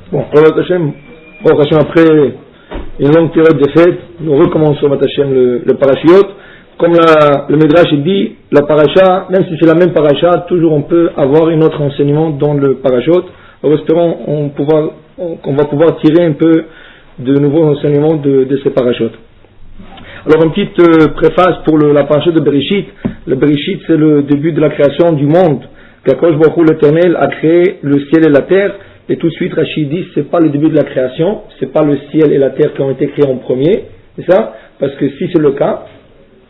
Bon, après une longue période de fête, nous recommençons le parashiot. Comme le Midrash dit, la paracha, même si c'est la même paracha, toujours on peut avoir un autre enseignement dans le parashot. Alors espérons qu'on va pouvoir tirer un peu de nouveaux enseignements de ces parachutes. Alors une petite préface pour la paracha de Bereshit. Le Bereshit, c'est le début de la création du monde. Qu'Akadosh Baruch Hu, l'Éternel, a créé le ciel et la terre. Et tout de suite, Rachid dit, c'est pas le début de la création, c'est pas le ciel et la terre qui ont été créés en premier. C'est ça? Parce que si c'est le cas,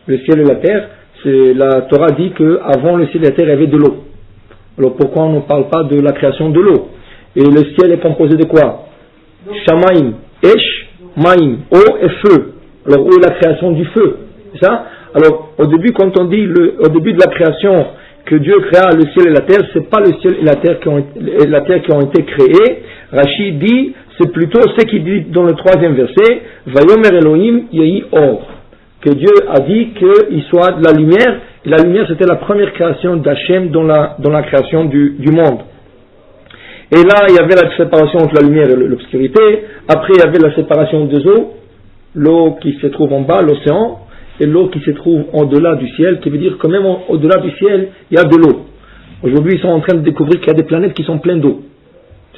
le ciel et la terre, la Torah dit qu'avant le ciel et la terre, il y avait de l'eau. Alors pourquoi on ne parle pas de la création de l'eau? Et le ciel est composé de quoi? Shamaim, Esh, Maim, eau et feu. Alors où est la création du feu? C'est ça? Alors au début, quand on dit au début de la création que Dieu créa le ciel et la terre, c'est pas le ciel et la terre qui ont été créés. Rachid dit, c'est plutôt ce qu'il dit dans le 3e verset, Vayomer Elohim Yehi Or, que Dieu a dit qu'il soit de la lumière, et la lumière c'était la première création d'Hachem dans la création du monde. Et là, il y avait la séparation entre la lumière et l'obscurité. Après, il y avait la séparation des eaux, l'eau qui se trouve en bas, l'océan, et l'eau qui se trouve au-delà du ciel, qui veut dire que même au-delà du ciel, il y a de l'eau. Aujourd'hui, ils sont en train de découvrir qu'il y a des planètes qui sont pleines d'eau.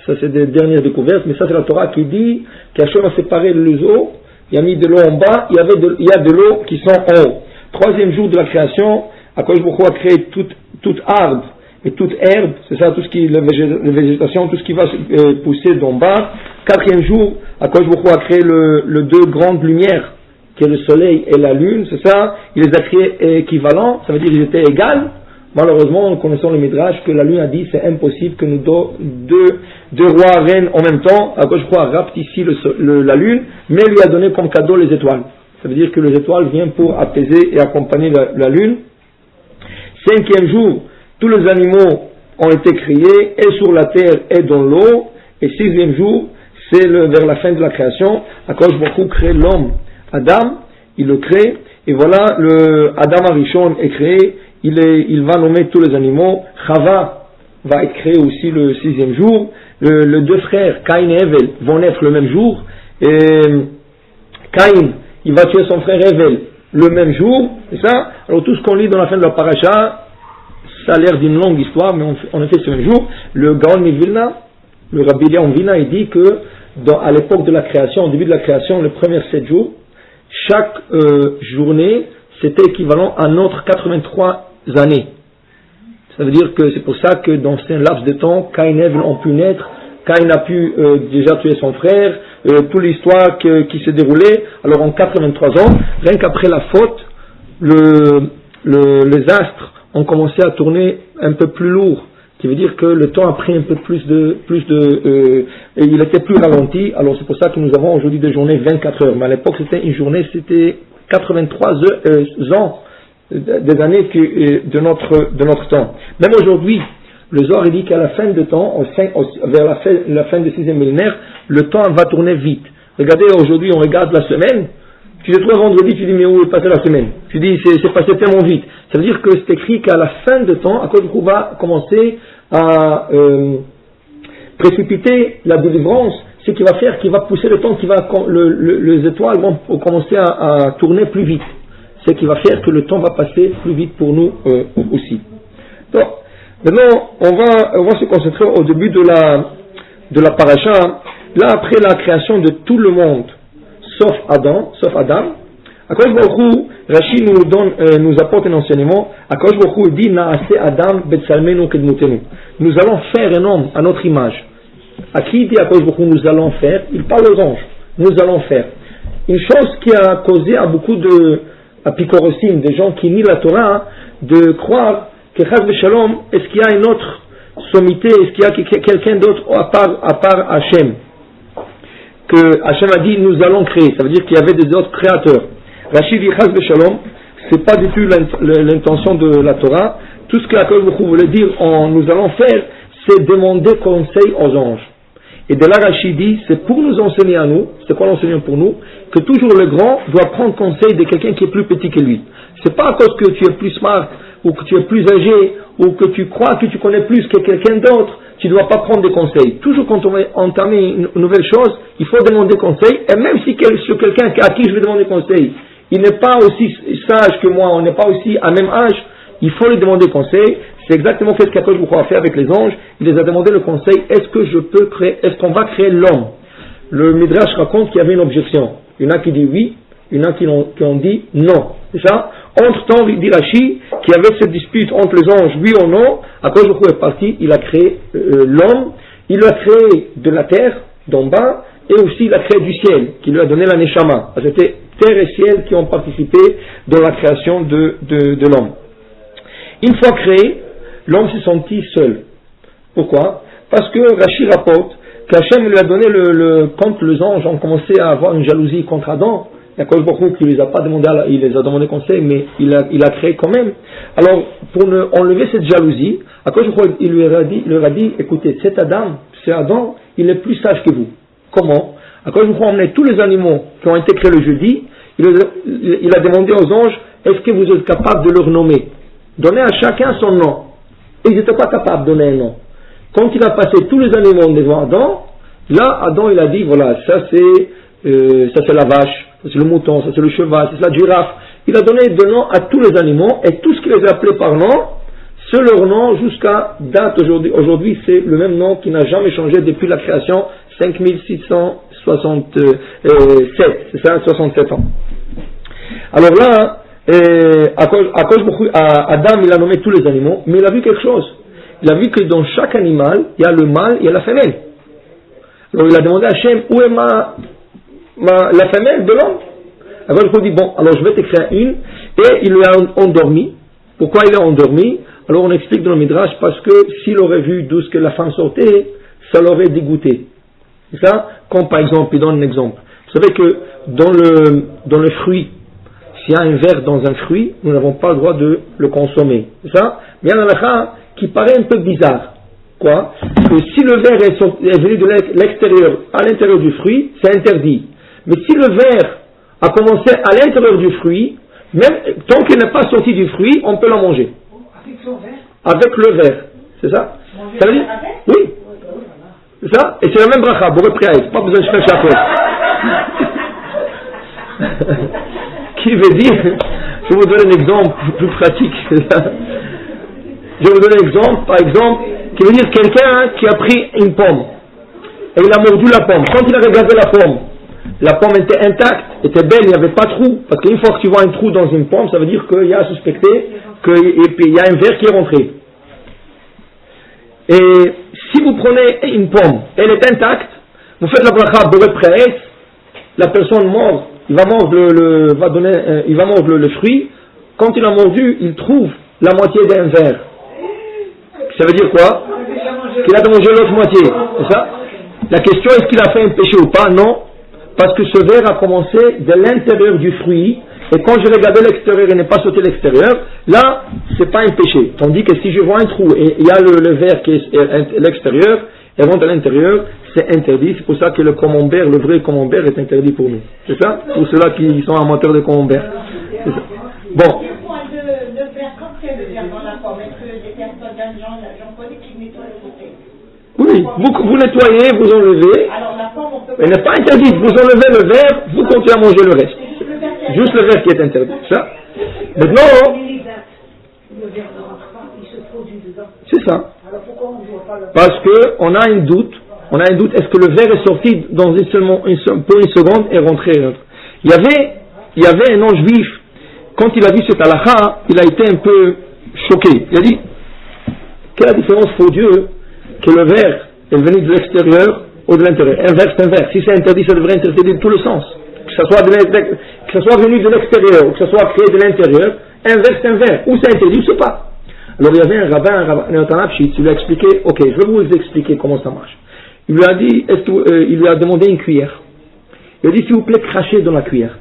Ça, c'est des dernières découvertes, mais ça, c'est la Torah qui dit qu'Hachem a séparé les eaux, il a mis de l'eau en bas, il y a de l'eau qui sont en haut. 3e jour de la création, Akadosh Baruch Hu a créé toute arbre et toute herbe, c'est ça, tout ce qui est la végétation, tout ce qui va pousser d'en bas. 4e jour, Akadosh Baruch Hu a créé le deux grandes lumières, qui est le soleil et la lune, c'est ça, il les a créés équivalents, ça veut dire qu'ils étaient égaux. Malheureusement, en connaissant le Midrash, que la lune a dit c'est impossible que nous deux rois règnent en même temps. Akadosh Baruch Hu a rapetissé la lune, mais lui a donné comme cadeau les étoiles. Ça veut dire que les étoiles viennent pour apaiser et accompagner la lune. 5e jour, tous les animaux ont été créés, et sur la terre et dans l'eau. Et 6e jour, c'est vers la fin de la création, Akadosh Baruch Hu crée l'homme. Adam, il le crée, et voilà, Adam Arishon est créé, il va nommer tous les animaux. Chava va être créé aussi le 6e jour. Les deux frères, Caïn et Hevel, vont naître le même jour. Et Caïn, il va tuer son frère Hevel le même jour, c'est ça? Alors tout ce qu'on lit dans la fin de la paracha, ça a l'air d'une longue histoire, mais en effet ce même jour, le Gaon Mivilna, le Rabbi Eliyahu Vina, il dit que à l'époque de la création, au début de la création, les premiers 7 jours, chaque journée, c'était équivalent à notre 83 années. Ça veut dire que c'est pour ça que dans ce laps de temps, Caïn et Hevel ont pu naître, Caïn a pu déjà tuer son frère, toute l'histoire qui s'est déroulée. Alors en 83 ans, rien qu'après la faute, les astres ont commencé à tourner un peu plus lourd, qui veut dire que le temps a pris un peu et il était plus ralenti. Alors c'est pour ça que nous avons aujourd'hui des journées 24 heures, mais à l'époque c'était une journée, c'était 83 ans des années de notre temps. Même aujourd'hui, le Zohar dit qu'à la fin de temps, vers la fin du 6e millénaire, le temps va tourner vite. Regardez, aujourd'hui on regarde la semaine. Tu te trouves vendredi, tu dis mais où est passée la semaine? Tu dis c'est passé tellement vite. Ça veut dire que c'est écrit qu'à la fin de temps, Akadosh Baruch Hu va commencer à précipiter la délivrance, ce qui va faire, qui va pousser le temps, les étoiles vont commencer à tourner plus vite. Ce qui va faire que le temps va passer plus vite pour nous aussi. Donc, maintenant, on va se concentrer au début de la paracha. Là, après la création de tout le monde, sauf Adam, Akadosh Baruch Hu, Rashi nous apporte un enseignement. Akadosh Baruch Hu dit Naaseh Adam betsalmenu kedmutenu. Nous allons faire un homme à notre image. À qui dit Akadosh Baruch Hu nous allons faire? Il parle aux anges. Nous allons faire. Une chose qui a causé à beaucoup de apicorosim, des gens qui nient la Torah, de croire que Chas v'Shalom, est-ce qu'il y a une autre sommité, est-ce qu'il y a quelqu'un d'autre à part Hachem? Que Hachem a dit nous allons créer, ça veut dire qu'il y avait des autres créateurs. Rachid dit Chas v'Shalom, c'est pas du tout l'intention de la Torah. Tout ce que Akadosh Baruch Hu voulait dire en nous allons faire, c'est demander conseil aux anges. Et de là Rachid dit, c'est pour nous enseigner à nous, c'est quoi l'enseignement pour nous, que toujours le grand doit prendre conseil de quelqu'un qui est plus petit que lui. C'est pas à cause que tu es plus smart, ou que tu es plus âgé, ou que tu crois que tu connais plus que quelqu'un d'autre, tu ne dois pas prendre des conseils. Toujours quand on va entamer une nouvelle chose, il faut demander conseil, et même si sur quelqu'un à qui je vais demander conseil, il n'est pas aussi sage que moi, on n'est pas aussi à même âge, il faut lui demander conseil. C'est exactement ce qu'Akadosh Baruch Hu a fait avec les anges. Il les a demandé le conseil, est-ce qu'on va créer l'homme? Le Midrash raconte qu'il y avait une objection. Il y en a qui dit oui, il y en a qui ont dit non. C'est ça? Entre-temps, il dit Rashi, qu'il y avait cette dispute entre les anges, oui ou non. Akadosh Baruch Hu est parti, il a créé l'homme, il l'a créé de la terre, d'en bas, et aussi il a créé du ciel, qui lui a donné la Neshama. C'était terre et ciel qui ont participé dans la création de l'homme. Une fois créé, l'homme s'est senti seul. Pourquoi? Parce que Rashi rapporte qu'Hachem lui a donné quand les anges ont commencé à avoir une jalousie contre Adam, il y a Akadosh Baruch Hu qui les a pas demandé, il les a demandé conseil, mais il a créé quand même. Alors, pour enlever cette jalousie, Akadosh Baruch Hu il leur a dit, écoutez, c'est Adam, il est plus sage que vous. Comment? Akadosh Baruch Hu a emmené tous les animaux qui ont été créés le jeudi, il a demandé aux anges, est-ce que vous êtes capables de leur nommer? Donner à chacun son nom. Et ils n'étaient pas capables de donner un nom. Quand il a passé tous les animaux devant Adam, là, Adam, il a dit, voilà, ça c'est la vache, ça c'est le mouton, ça c'est le cheval, ça c'est la girafe. Il a donné des noms à tous les animaux, et tout ce qu'il les a appelés par nom, c'est leur nom jusqu'à date aujourd'hui. Aujourd'hui, c'est le même nom qui n'a jamais changé depuis la création, 5667, c'est ça, 67 ans. Alors là, Adam, il a nommé tous les animaux, mais il a vu quelque chose. Il a vu que dans chaque animal, il y a le mâle, il y a la femelle. Alors il a demandé à Hachem, où est la femelle de l'homme? Alors il dit, bon, alors je vais t'écrire une, et il lui a endormi. Pourquoi il est endormi? Alors on explique dans le Midrash, parce que s'il aurait vu d'où ce que la femme sortait, ça l'aurait dégoûté. C'est ça? Comme par exemple, il donne un exemple. Vous savez que dans le fruit, s'il y a un verre dans un fruit, nous n'avons pas le droit de le consommer. C'est ça? Mais il y a un halakha qui paraît un peu bizarre. Quoi? Que si le verre est venu de l'extérieur à l'intérieur du fruit, c'est interdit. Mais si le verre a commencé à l'intérieur du fruit, même tant qu'il n'est pas sorti du fruit, on peut la manger. Avec son verre? Avec le verre. C'est ça? Ça veut dire? Oui. C'est ça? Et c'est la même bracha, Boré Priaïs. Pas besoin de faire chaque Qui veut dire, je vais vous donner un exemple plus pratique. Je vais vous donner un exemple, par exemple, qui veut dire quelqu'un qui a pris une pomme et il a mordu la pomme. Quand il a regardé la pomme était intacte, était belle, il n'y avait pas de trou. Parce qu'une fois que tu vois un trou dans une pomme, ça veut dire qu'il y a à suspecter qu'il y a un ver qui est rentré. Et si vous prenez une pomme, elle est intacte, vous faites la bracha Boré Priaïs, la personne mord. Il va mordre le fruit. Quand il a mordu, il trouve la moitié d'un verre. Ça veut dire quoi? Qu'il a mangé l'autre moitié. C'est ça? La question, est-ce qu'il a fait un péché ou pas? Non. Parce que ce verre a commencé de l'intérieur du fruit. Et quand je regardais l'extérieur et n'est pas sauté l'extérieur, là, c'est pas un péché. Tandis que si je vois un trou et il y a le verre qui est à l'extérieur, et rentre à l'intérieur, c'est interdit. C'est pour ça que le camembert, le vrai camembert, est interdit pour nous. C'est ça? Pour ceux-là qui sont amateurs de camembert. C'est ça. Bon. Le point de verre, quand c'est le verre dans la pomme, est-ce que des personnes, j'en connais qui nettoient le côté? Oui, vous nettoyez, vous enlevez. Alors la pomme, on peut. Elle n'est pas interdite. Vous enlevez le verre, vous continuez à manger le reste. Juste le verre qui est interdit. Ça? Maintenant. Le verre ne rentre pas, il se produit dedans. C'est ça. Alors pourquoi on ne voit pas le verre? Parce qu'on a un doute, est-ce que le verre est sorti dans une seconde et rentré? Il y avait un ange juif, quand il a vu cette halakha, il a été un peu choqué. Il a dit, quelle est la différence pour Dieu que le verre est venu de l'extérieur ou de l'intérieur? Un verre c'est un verre. Si c'est interdit, ça devrait être interdit de tous les sens. Que ce soit venu de l'extérieur ou que ce soit créé de l'intérieur, un verre c'est un verre. Ou c'est interdit ou c'est pas. Alors il y avait un rabbin, Nathan Apshitz, il lui a expliqué, ok, je vais vous expliquer comment ça marche. Il lui a dit, il lui a demandé une cuillère. Il a dit, s'il vous plaît, crachez dans la cuillère.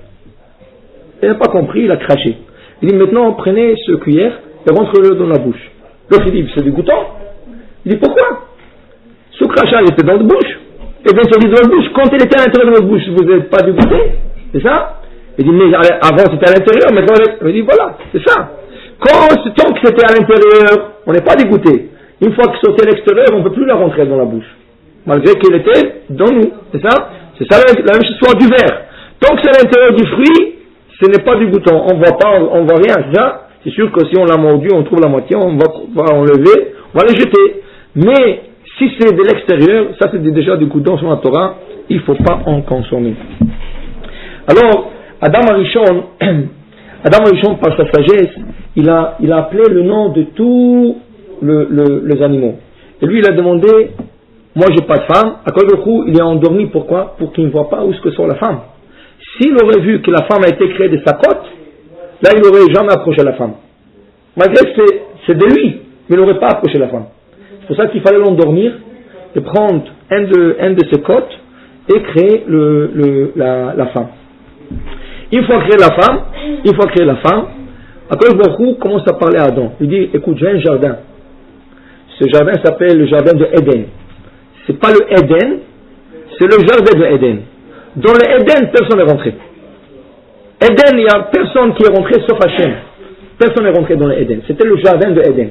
Il n'a pas compris, il a craché. Il dit, maintenant, prenez ce cuillère et rentrez-le dans la bouche. L'autre, il dit, c'est dégoûtant. Il dit, pourquoi? Ce crachat, il était dans la bouche. Et bien, il dit dans la bouche, quand il était à l'intérieur de votre bouche, vous n'êtes pas dégoûté. C'est ça? Il dit, mais avant, c'était à l'intérieur, maintenant, il dit, voilà, c'est ça. Tant que c'était à l'intérieur, on n'est pas dégoûté. Une fois qu'elle sortait à l'extérieur, on ne peut plus la rentrer dans la bouche. Malgré qu'elle était dans nous. C'est ça? C'est ça la même histoire du verre. Tant que c'est à l'intérieur du fruit, ce n'est pas du bouton. On ne voit pas, on ne voit rien. C'est ça? C'est sûr que si on l'a mordu, on trouve la moitié, on va enlever, on va le jeter. Mais si c'est de l'extérieur, ça c'est déjà du goudron sur la Torah, il ne faut pas en consommer. Alors, Adam Arishon, par sa sagesse, il a appelé le nom de tous les animaux. Et lui, il a demandé, moi j'ai pas de femme, à cause du coup, il est endormi, pourquoi? Pour qu'il ne voit pas où est-ce que sort la femme. S'il aurait vu que la femme a été créée de sa côte, là il n'aurait jamais approché la femme. Malgré que c'est de lui, mais il n'aurait pas approché la femme. C'est pour ça qu'il fallait l'endormir et prendre un de ses côtes et créer la femme. Une fois créé la femme, Akadosh Baruch Hu commence à parler à Adam. Il dit, écoute, j'ai un jardin. Ce jardin s'appelle le jardin de Éden. C'est pas le Éden, c'est le jardin de Éden. Dans le Éden, personne n'est rentré. Éden, il n'y a personne qui est rentré sauf Hachem. Personne n'est rentré dans le Éden. C'était le jardin de Éden.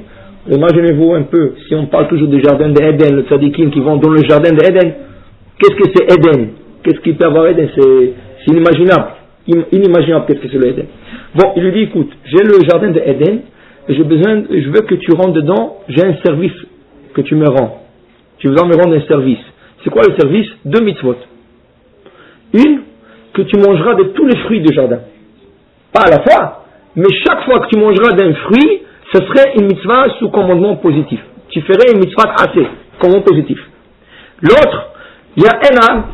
Imaginez-vous un peu, si on parle toujours du jardin de Éden, le tzadikim qui vont dans le jardin de Éden, qu'est-ce que c'est Éden? Qu'est-ce qu'il peut avoir Éden? C'est inimaginable. Inimaginable qu'est-ce que c'est le Éden. Bon, il lui dit, écoute, j'ai le jardin de Éden, et je veux que tu rentres dedans, j'ai un service que tu me rends. Tu dois me rendre un service. C'est quoi le service? 2 mitzvot. Une, que tu mangeras de tous les fruits du jardin. Pas à la fois, mais chaque fois que tu mangeras d'un fruit, ce serait une mitzvah sous commandement positif. Tu ferais une mitzvah assez, commandement positif. L'autre, il y a un arbre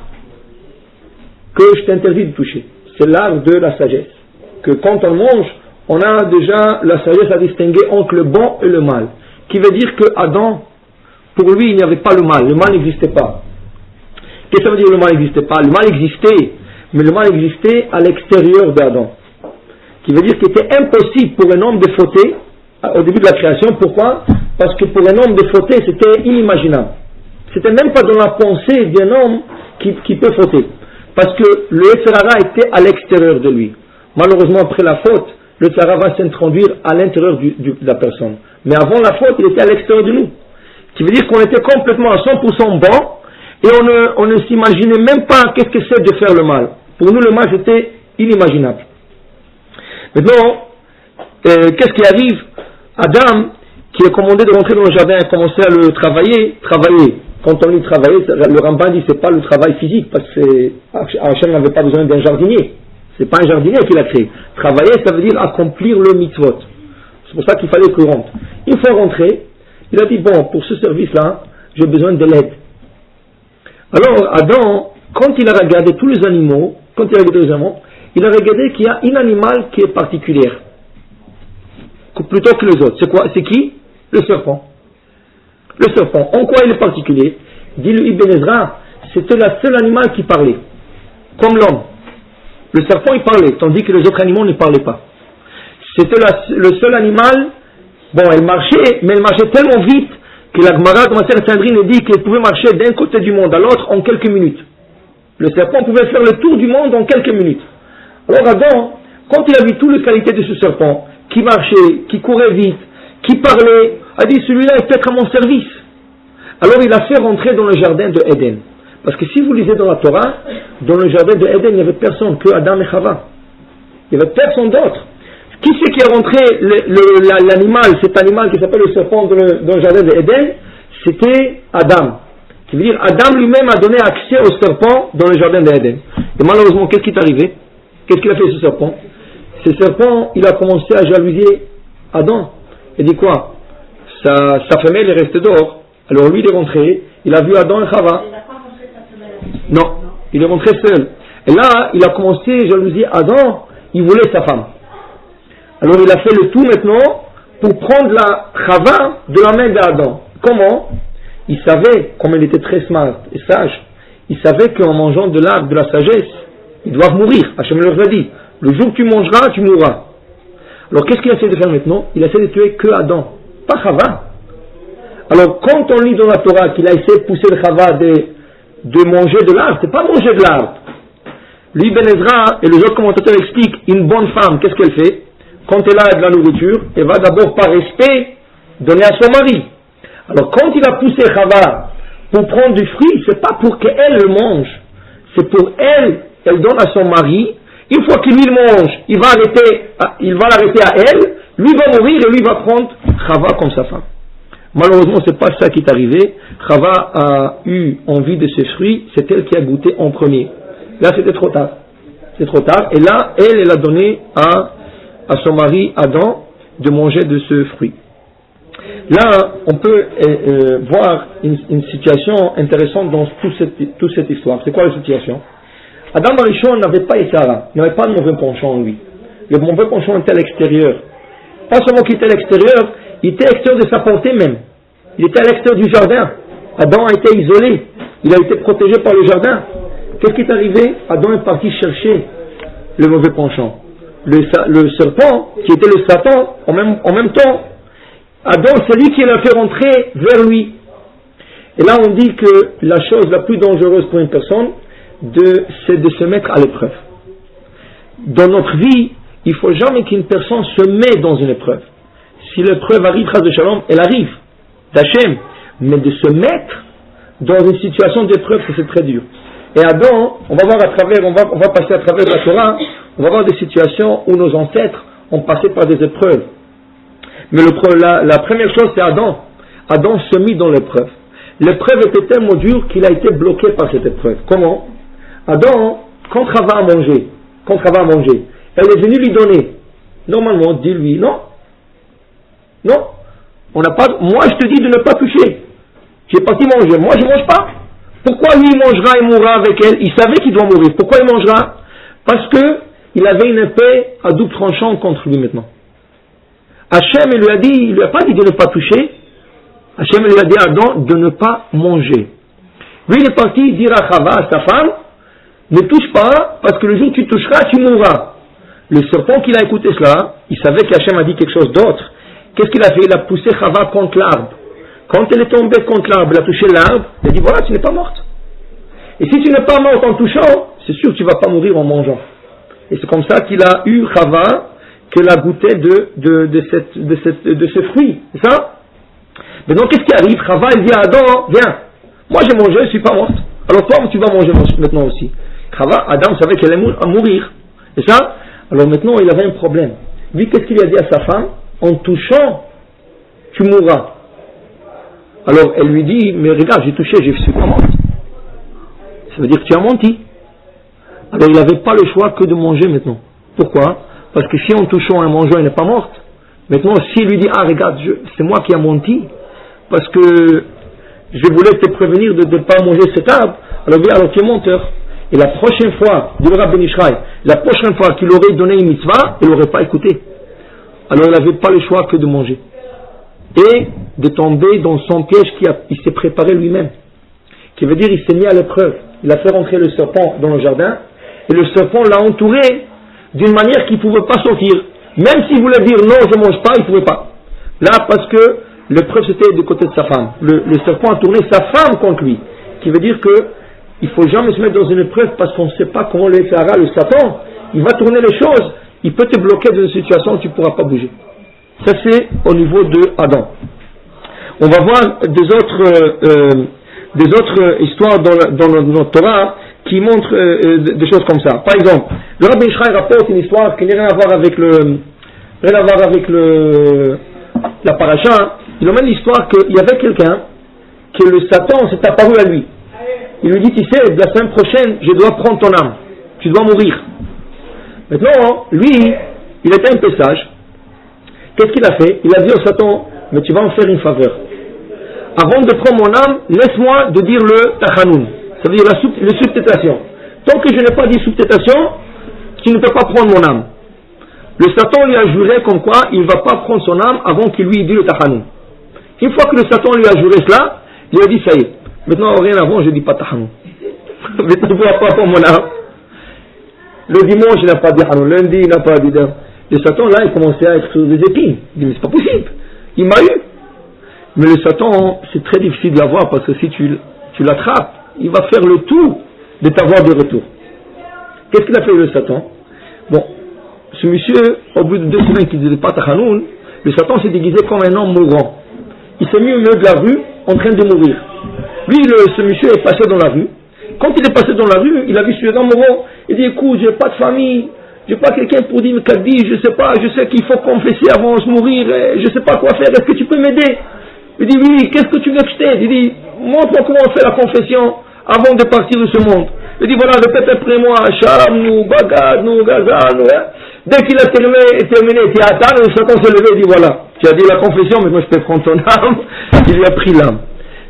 que je t'interdis de toucher. C'est l'arbre de la sagesse. Que quand on mange, on a déjà la sagesse à distinguer entre le bon et le mal. Qui veut dire que Adam, pour lui, il n'y avait pas le mal. Le mal n'existait pas. Qu'est-ce que ça veut dire le mal n'existait pas? Le mal existait, mais le mal existait à l'extérieur d'Adam. Qui veut dire qu'il était impossible pour un homme de fauter au début de la création. Pourquoi? Parce que pour un homme de fauter, c'était inimaginable. C'était même pas dans la pensée d'un homme qui peut fauter. Parce que le Yetzer Hara était à l'extérieur de lui. Malheureusement, après la faute, le Yetzer Hara va s'introduire à l'intérieur de la personne. Mais avant la faute, il était à l'extérieur de nous. Qui veut dire qu'on était complètement à 100% bon, et on ne s'imaginait même pas qu'est-ce que c'est de faire le mal. Pour nous, le mal, c'était inimaginable. Maintenant, qu'est-ce qui arrive? Adam, qui est commandé de rentrer dans le jardin et commencer à le travailler. Quand on dit travailler, le Ramban dit c'est pas le travail physique, parce que Hachem n'avait pas besoin d'un jardinier. C'est pas un jardinier qui l'a créé. Travailler, ça veut dire accomplir le mitzvot. C'est pour ça qu'il fallait qu'il rentre. Une fois rentré, il a dit, bon, pour ce service-là, j'ai besoin de l'aide. Alors, Adam, quand il a regardé tous les animaux, il a regardé qu'il y a un animal qui est particulier. Plutôt que les autres. C'est quoi? C'est qui? Le serpent. Le serpent. En quoi il est particulier? Dit le Ibn Ezra, c'était le seul animal qui parlait. Comme l'homme. Le serpent, il parlait, tandis que les autres animaux ne parlaient pas. C'était le seul animal, bon, elle marchait, mais elle marchait tellement vite que la Gemara de Maser Sanhedrin dit qu'elle pouvait marcher d'un côté du monde à l'autre en quelques minutes. Le serpent pouvait faire le tour du monde en quelques minutes. Alors Adam, quand il a vu toutes les qualités de ce serpent, qui marchait, qui courait vite, qui parlait, a dit celui-là est peut-être à mon service. Alors il a fait rentrer dans le jardin de Éden. Parce que si vous lisez dans la Torah, dans le jardin de Éden, il n'y avait personne que Adam et Chava. Il n'y avait personne d'autre. Qui c'est qui a rentré l'animal, cet animal qui s'appelle le serpent dans le jardin de Éden? C'était Adam. Qui veut dire Adam lui-même a donné accès au serpent dans le jardin d'Éden. Et malheureusement, qu'est-ce qui est arrivé? Qu'est-ce qu'il a fait ce serpent? Ce serpent, il a commencé à jalouser Adam. Il dit quoi? Sa femelle est restée dehors. Alors lui, il est rentré, il a vu Adam et Chava. Non, il est rentré seul. Et là, il a commencé à jalouser Adam, il voulait sa femme. Alors il a fait le tout maintenant pour prendre la Chava de la main d'Adam. Comment? Il savait, comme il était très smart et sage, il savait qu'en mangeant de l'arbre de la sagesse, ils doivent mourir. Hachem leur a dit, le jour que tu mangeras, tu mourras. Alors qu'est-ce qu'il essaie de faire maintenant? Il essaie de tuer que Adam, pas Chava. Alors quand on lit dans la Torah qu'il a essayé de pousser le Chava de manger de l'arbre, c'est pas manger de l'arbre. Lui, Ben Ezra et les autres commentateurs expliquent, une bonne femme, qu'est-ce qu'elle fait? Quand elle a de la nourriture, elle va d'abord par respect donner à son mari. Alors quand il a poussé Chava pour prendre du fruit, c'est pas pour qu'elle le mange, c'est pour elle donne à son mari. Une fois qu'il le mange, il va l'arrêter à elle, lui va mourir et lui va prendre Chava comme sa femme. Malheureusement, c'est pas ça qui est arrivé. Chava a eu envie de ce fruit, c'est elle qui a goûté en premier. Là, c'était trop tard. C'est trop tard. Et là, elle a donné à son mari Adam de manger de ce fruit. Là, on peut voir une situation intéressante dans toute cette histoire. C'est quoi la situation? Adam Arishon n'avait pas Issara, n'avait pas de mauvais penchant en lui. Le mauvais penchant était à l'extérieur. Pas seulement qu'il était à l'extérieur, il était à l'extérieur de sa portée même. Il était à l'extérieur du jardin. Adam a été isolé. Il a été protégé par le jardin. Qu'est-ce qui est arrivé? Adam est parti chercher le mauvais penchant. Le serpent, qui était le Satan, en même temps, Adam, c'est lui qui l'a fait rentrer vers lui. Et là, on dit que la chose la plus dangereuse pour une personne, c'est de se mettre à l'épreuve. Dans notre vie, il ne faut jamais qu'une personne se mette dans une épreuve. Si l'épreuve arrive, Chas de Shalom, elle arrive, d'Hachem. Mais de se mettre dans une situation d'épreuve, c'est très dur. Et Adam, on va passer à travers la Torah, on va voir des situations où nos ancêtres ont passé par des épreuves. Mais la première chose, c'est Adam. Adam se mit dans l'épreuve. L'épreuve était tellement dure qu'il a été bloqué par cette épreuve. Comment? Adam, quand Chava a mangé, elle est venue lui donner. Normalement, dis-lui, non. Moi, je te dis de ne pas toucher. Tu es parti manger. Moi, je ne mange pas. Pourquoi lui, il mangera et mourra avec elle? Il savait qu'il doit mourir. Pourquoi il mangera? Parce que il avait une épée à double tranchant contre lui maintenant. Hachem, il lui a pas dit de ne pas toucher. Hachem lui a dit à Adam de ne pas manger. Lui, il est parti dire à Chava, à sa femme, ne touche pas, parce que le jour où tu toucheras, tu mourras. Le serpent qu'il a écouté cela, il savait qu'Hachem a dit quelque chose d'autre. Qu'est-ce qu'il a fait? Il a poussé Chava contre l'arbre. Quand elle est tombée contre l'arbre, elle a touché l'arbre, il a dit voilà, tu n'es pas morte. Et si tu n'es pas morte en touchant, c'est sûr que tu ne vas pas mourir en mangeant. Et c'est comme ça qu'il a eu Chava, qu'elle a goûté de ce fruit. C'est ça? Maintenant, qu'est-ce qui arrive? Chava, elle dit à Adam, viens, moi j'ai mangé, je ne suis pas morte. Alors toi, tu vas manger maintenant aussi. Chava, Adam savait qu'elle allait mourir. C'est ça? Alors maintenant, il avait un problème. Lui, qu'est-ce qu'il a dit à sa femme? En touchant, tu mourras. Alors elle lui dit, mais regarde, j'ai touché, je ne suis pas morte. Ça veut dire que tu as menti. Alors il n'avait pas le choix que de manger maintenant. Pourquoi? Parce que si en touchant et en mangeant, elle n'est pas morte. Maintenant, s'il lui dit, ah regarde, c'est moi qui ai menti, parce que je voulais te prévenir de ne pas manger cet arbre, alors tu es menteur. Et la prochaine fois, dit le Rav Ben Ishraï, la prochaine fois qu'il aurait donné une mitzvah, il n'aurait pas écouté. Alors il n'avait pas le choix que de manger. Et de tomber dans son piège qu'il s'est préparé lui-même. Qui veut dire, il s'est mis à l'épreuve. Il a fait rentrer le serpent dans le jardin, et le serpent l'a entouré d'une manière qu'il ne pouvait pas sortir. Même s'il voulait dire non, je ne mange pas, il ne pouvait pas. Là, parce que l'épreuve c'était du côté de sa femme. Le serpent a tourné sa femme contre lui. Qui veut dire que il ne faut jamais se mettre dans une épreuve parce qu'on ne sait pas comment le fera le Satan. Il va tourner les choses. Il peut te bloquer dans une situation où tu ne pourras pas bouger. Ça c'est au niveau de Adam. On va voir des autres histoires dans notre Torah qui montrent des choses comme ça. Par exemple, le Rabbi Ishraï rapporte une histoire qui n'a rien à voir avec la paracha. Il emmène l'histoire qu'il y avait quelqu'un que le Satan s'est apparu à lui. Il lui dit, tu sais, la semaine prochaine, je dois prendre ton âme. Tu dois mourir. Maintenant, lui, il était un peu sage. Qu'est-ce qu'il a fait? Il a dit au Satan, mais tu vas me faire une faveur. Avant de prendre mon âme, laisse-moi de dire le tachanoun. Ça veut dire la subtétation. Tant que je n'ai pas dit subtétation, tu ne peux pas prendre mon âme. Le Satan lui a juré comme quoi il ne va pas prendre son âme avant qu'il lui dise le tachanoun. Une fois que le Satan lui a juré cela, il a dit ça y est. Maintenant, rien avant, je ne dis pas tachanoun. Maintenant, je ne pourrai pas prendre mon âme. Le dimanche, il n'a pas dit tachanoun. Lundi, il n'a pas dit tachanoun. Le Satan, là, il commençait à être sur des épines. Il dit, mais c'est pas possible. Il m'a eu. Mais le Satan, c'est très difficile de l'avoir parce que si tu l'attrapes, il va faire le tout de t'avoir de retour. Qu'est-ce qu'il a fait le Satan? Bon, ce monsieur, au bout de 2 semaines qu'il ne disait pas tachanoun, le Satan s'est déguisé comme un homme mourant. il s'est mis au milieu de la rue en train de mourir. Lui, ce monsieur est passé dans la rue. Quand il est passé dans la rue, il a vu ce grand mourant. Il dit, écoute, j'ai pas de famille, j'ai pas quelqu'un pour dire Kaddish, je sais pas, je sais qu'il faut confesser avant de mourir, je sais pas quoi faire, est-ce que tu peux m'aider? Il dit, oui, qu'est-ce que tu veux que je t'aide? Il dit, montre-moi comment on fait la confession avant de partir de ce monde. Il dit, voilà, répète après moi, Sham, nous, Bagad, nous, Gaza, nous, hein. Dès qu'il a terminé, Théatan, le Satan s'est levé et dit, voilà, tu as dit la confession, mais moi je peux prendre ton âme. Il lui a pris l'âme.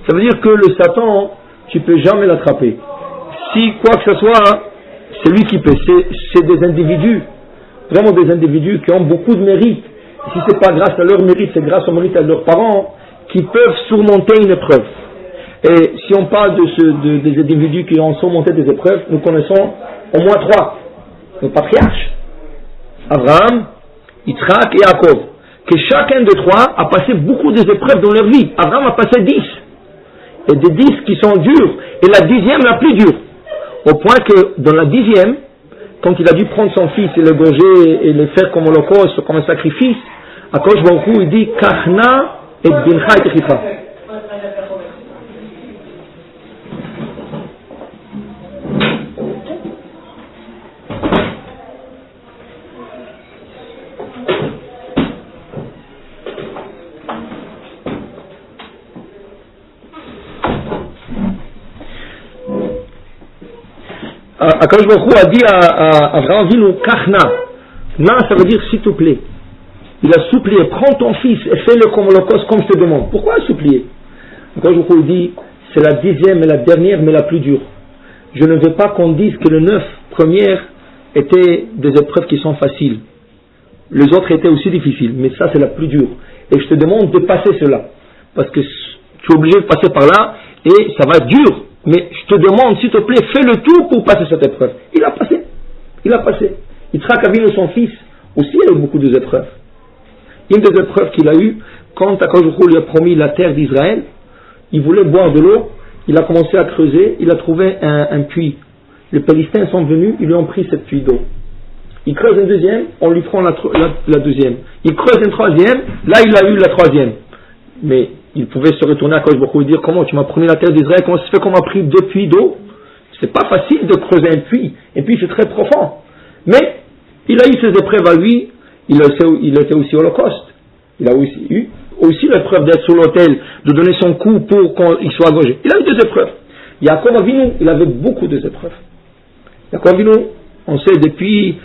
Ça veut dire que le Satan, tu peux jamais l'attraper. Si quoi que ce soit, c'est lui qui peut. C'est des individus, vraiment des individus qui ont beaucoup de mérite. Si c'est pas grâce à leur mérite, c'est grâce au mérite de leurs parents, qui peuvent surmonter une épreuve. Et si on parle des individus qui ont surmonté des épreuves, nous connaissons au moins 3. Les patriarches. Abraham, Yitzhak et Yaakov. Que chacun des 3 a passé beaucoup d'épreuves dans leur vie. Abraham a passé 10. Et des 10 qui sont durs. Et la 10e la plus dure. Au point que dans la 10e, quand il a dû prendre son fils et le gorger et le faire comme holocauste, comme un sacrifice, à Akadosh Baruch Hu, il dit Kachna et bincha et techicha. Akadosh Baruch Hu a dit à Abraham Avinu, Kachna. Na, ça veut dire s'il te plaît. Il a supplié, prends ton fils et fais-le comme holocauste comme je te demande. Pourquoi supplier? Akadosh Baruch Hu dit, c'est la 10e et la dernière mais la plus dure. Je ne veux pas qu'on dise que les 9 premières étaient des épreuves qui sont faciles. Les autres étaient aussi difficiles, mais ça c'est la plus dure. Et je te demande de passer cela. Parce que tu es obligé de passer par là et ça va être dur. Mais je te demande, s'il te plaît, fais le tout pour passer cette épreuve. Il a passé. Il a passé. Yitzhak Avinu, son fils, aussi a eu beaucoup d'épreuves. Une des épreuves qu'il a eues, quand Akadosh Baruch Hu lui a promis la terre d'Israël, il voulait boire de l'eau, il a commencé à creuser, il a trouvé un puits. Les Palestiniens sont venus, ils lui ont pris cette puits d'eau. Il creuse un deuxième, on lui prend la deuxième. Il creuse un troisième, là il a eu la troisième. Mais il pouvait se retourner à Akadosh Baruch Hu et dire, comment tu m'as promis la terre d'Israël, comment ça se fait qu'on m'a pris 2 puits d'eau? C'est pas facile de creuser un puits, et puis c'est très profond. Mais il a eu ses épreuves à lui, il était aussi holocauste. Il a aussi eu l'épreuve d'être sur l'autel, de donner son coup pour qu'il soit égorgé. Il a eu 2 épreuves. Yaakov Avinu, il avait beaucoup d'épreuves. Yaakov Avinu, on sait depuis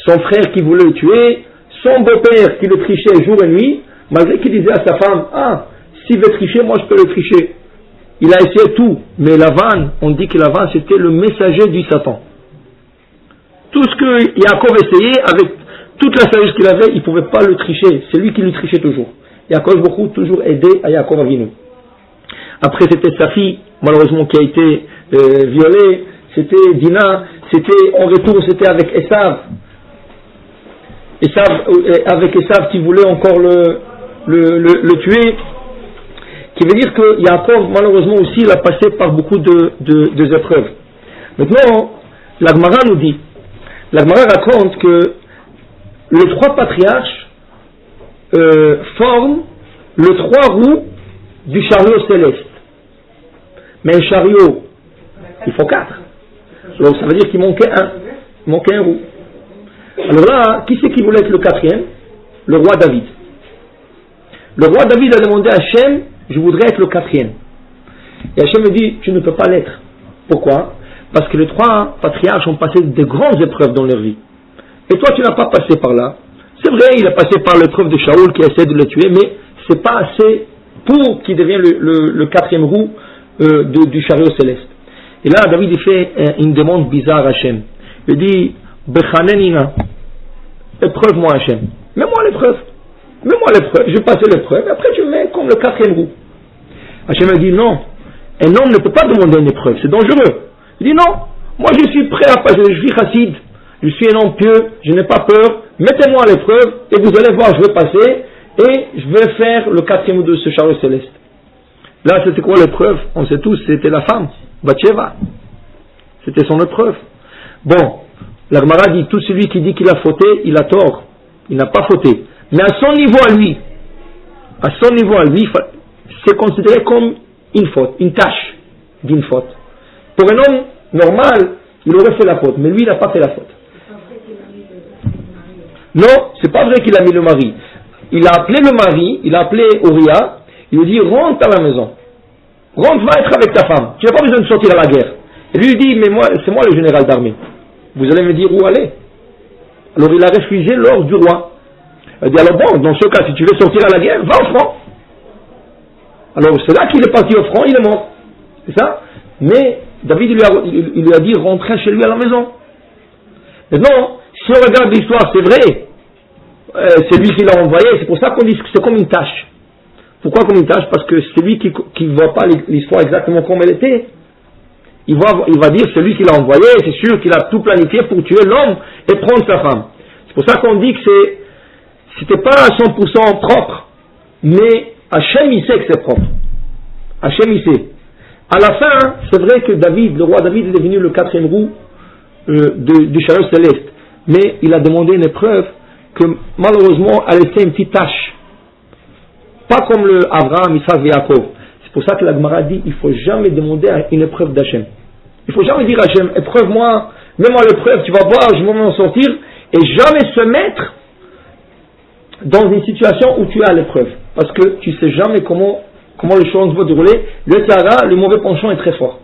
son frère qui voulait le tuer, son beau-père qui le trichait jour et nuit, malgré qu'il disait à sa femme, s'il veut tricher, moi je peux le tricher. Il a essayé tout, mais Lavan, on dit que Lavan c'était le messager du Satan. Tout ce que Yaakov essayait, avec toute la sagesse qu'il avait, il ne pouvait pas le tricher. C'est lui qui lui trichait toujours. Yaakov Baruch Hu toujours aidé à Yaakov Avinu. Après c'était sa fille, malheureusement, qui a été violée. C'était Dina. En retour, c'était avec Esav. Avec Esav qui voulait encore le tuer. Qui veut dire que Yaakov, malheureusement aussi, il a passé par beaucoup de épreuves. Maintenant, la Gemara nous dit, la Gemara raconte que les 3 patriarches forment le 3 roues du chariot céleste. Mais un chariot, il faut 4. Donc ça veut dire qu'il manquait un. Il manquait un roue. Alors là, qui c'est qui voulait être le 4e? Le roi David. Le roi David a demandé à Hachem, je voudrais être le 4e. Et Hachem me dit, tu ne peux pas l'être. Pourquoi? Parce que les 3 patriarches ont passé de grandes épreuves dans leur vie. Et toi, tu n'as pas passé par là. C'est vrai, il a passé par l'épreuve de Shaoul qui essaie de le tuer, mais c'est pas assez pour qu'il devienne le 4e roue du chariot céleste. Et là, David il fait une demande bizarre à Hachem. Il dit, Bechanenina, épreuve-moi Hachem. Mets-moi l'épreuve. Je vais passer l'épreuve, et après tu me mets comme le 4e roue. Hachem a dit, non, un homme ne peut pas demander une épreuve, c'est dangereux. Il dit, non, moi je suis prêt à passer, je suis chassid, je suis un homme pieux, je n'ai pas peur, mettez-moi à l'épreuve, et vous allez voir, je vais passer, et je vais faire le 4e roue de ce chariot céleste. Là, c'était quoi l'épreuve? On sait tous, c'était la femme, Bathsheba. C'était son épreuve. Bon, la Gemara dit, tout celui qui dit qu'il a fauté, il a tort. Il n'a pas fauté. Mais à son niveau à lui, c'est considéré comme une faute, une tâche d'une faute. Pour un homme normal, il aurait fait la faute, mais lui, il n'a pas fait la faute. Non, c'est pas vrai qu'il a mis le mari. Il a appelé le mari, il a appelé Uriah, il lui dit rentre à la maison. Rentre, va être avec ta femme. Tu n'as pas besoin de sortir à la guerre. Et lui dit, mais moi, c'est moi le général d'armée. Vous allez me dire où aller. Alors il a refusé l'ordre du roi. Il dit, alors bon, dans ce cas, si tu veux sortir à la guerre, va au front. Alors c'est là qu'il est parti au front, il est mort. C'est ça? Mais David il lui a dit rentrer chez lui à la maison. Maintenant, si on regarde l'histoire, c'est vrai. C'est lui qui l'a envoyé, c'est pour ça qu'on dit que c'est comme une tâche. Pourquoi comme une tâche? Parce que c'est lui qui ne voit pas l'histoire exactement comme elle était. Il va dire c'est lui qui l'a envoyé, c'est sûr qu'il a tout planifié pour tuer l'homme et prendre sa femme. C'est pour ça qu'on dit que c'était pas à 100% propre, mais Hachem il sait que c'est propre. Hachem il sait. À la fin, c'est vrai que le roi David est devenu le 4e roue du chariot céleste, mais il a demandé une épreuve que malheureusement a laissé une petite tache. Pas comme le Abraham, Isaac et Jacob. C'est pour ça que la Gemara dit il ne faut jamais demander une épreuve d'Hachem. Il ne faut jamais dire à Hachem, épreuve-moi, mets-moi l'épreuve, tu vas voir, je vais m'en sortir, et jamais se mettre dans une situation où tu as l'épreuve. Parce que tu ne sais jamais comment les choses vont dérouler. Le Sahara, le mauvais penchant est très fort.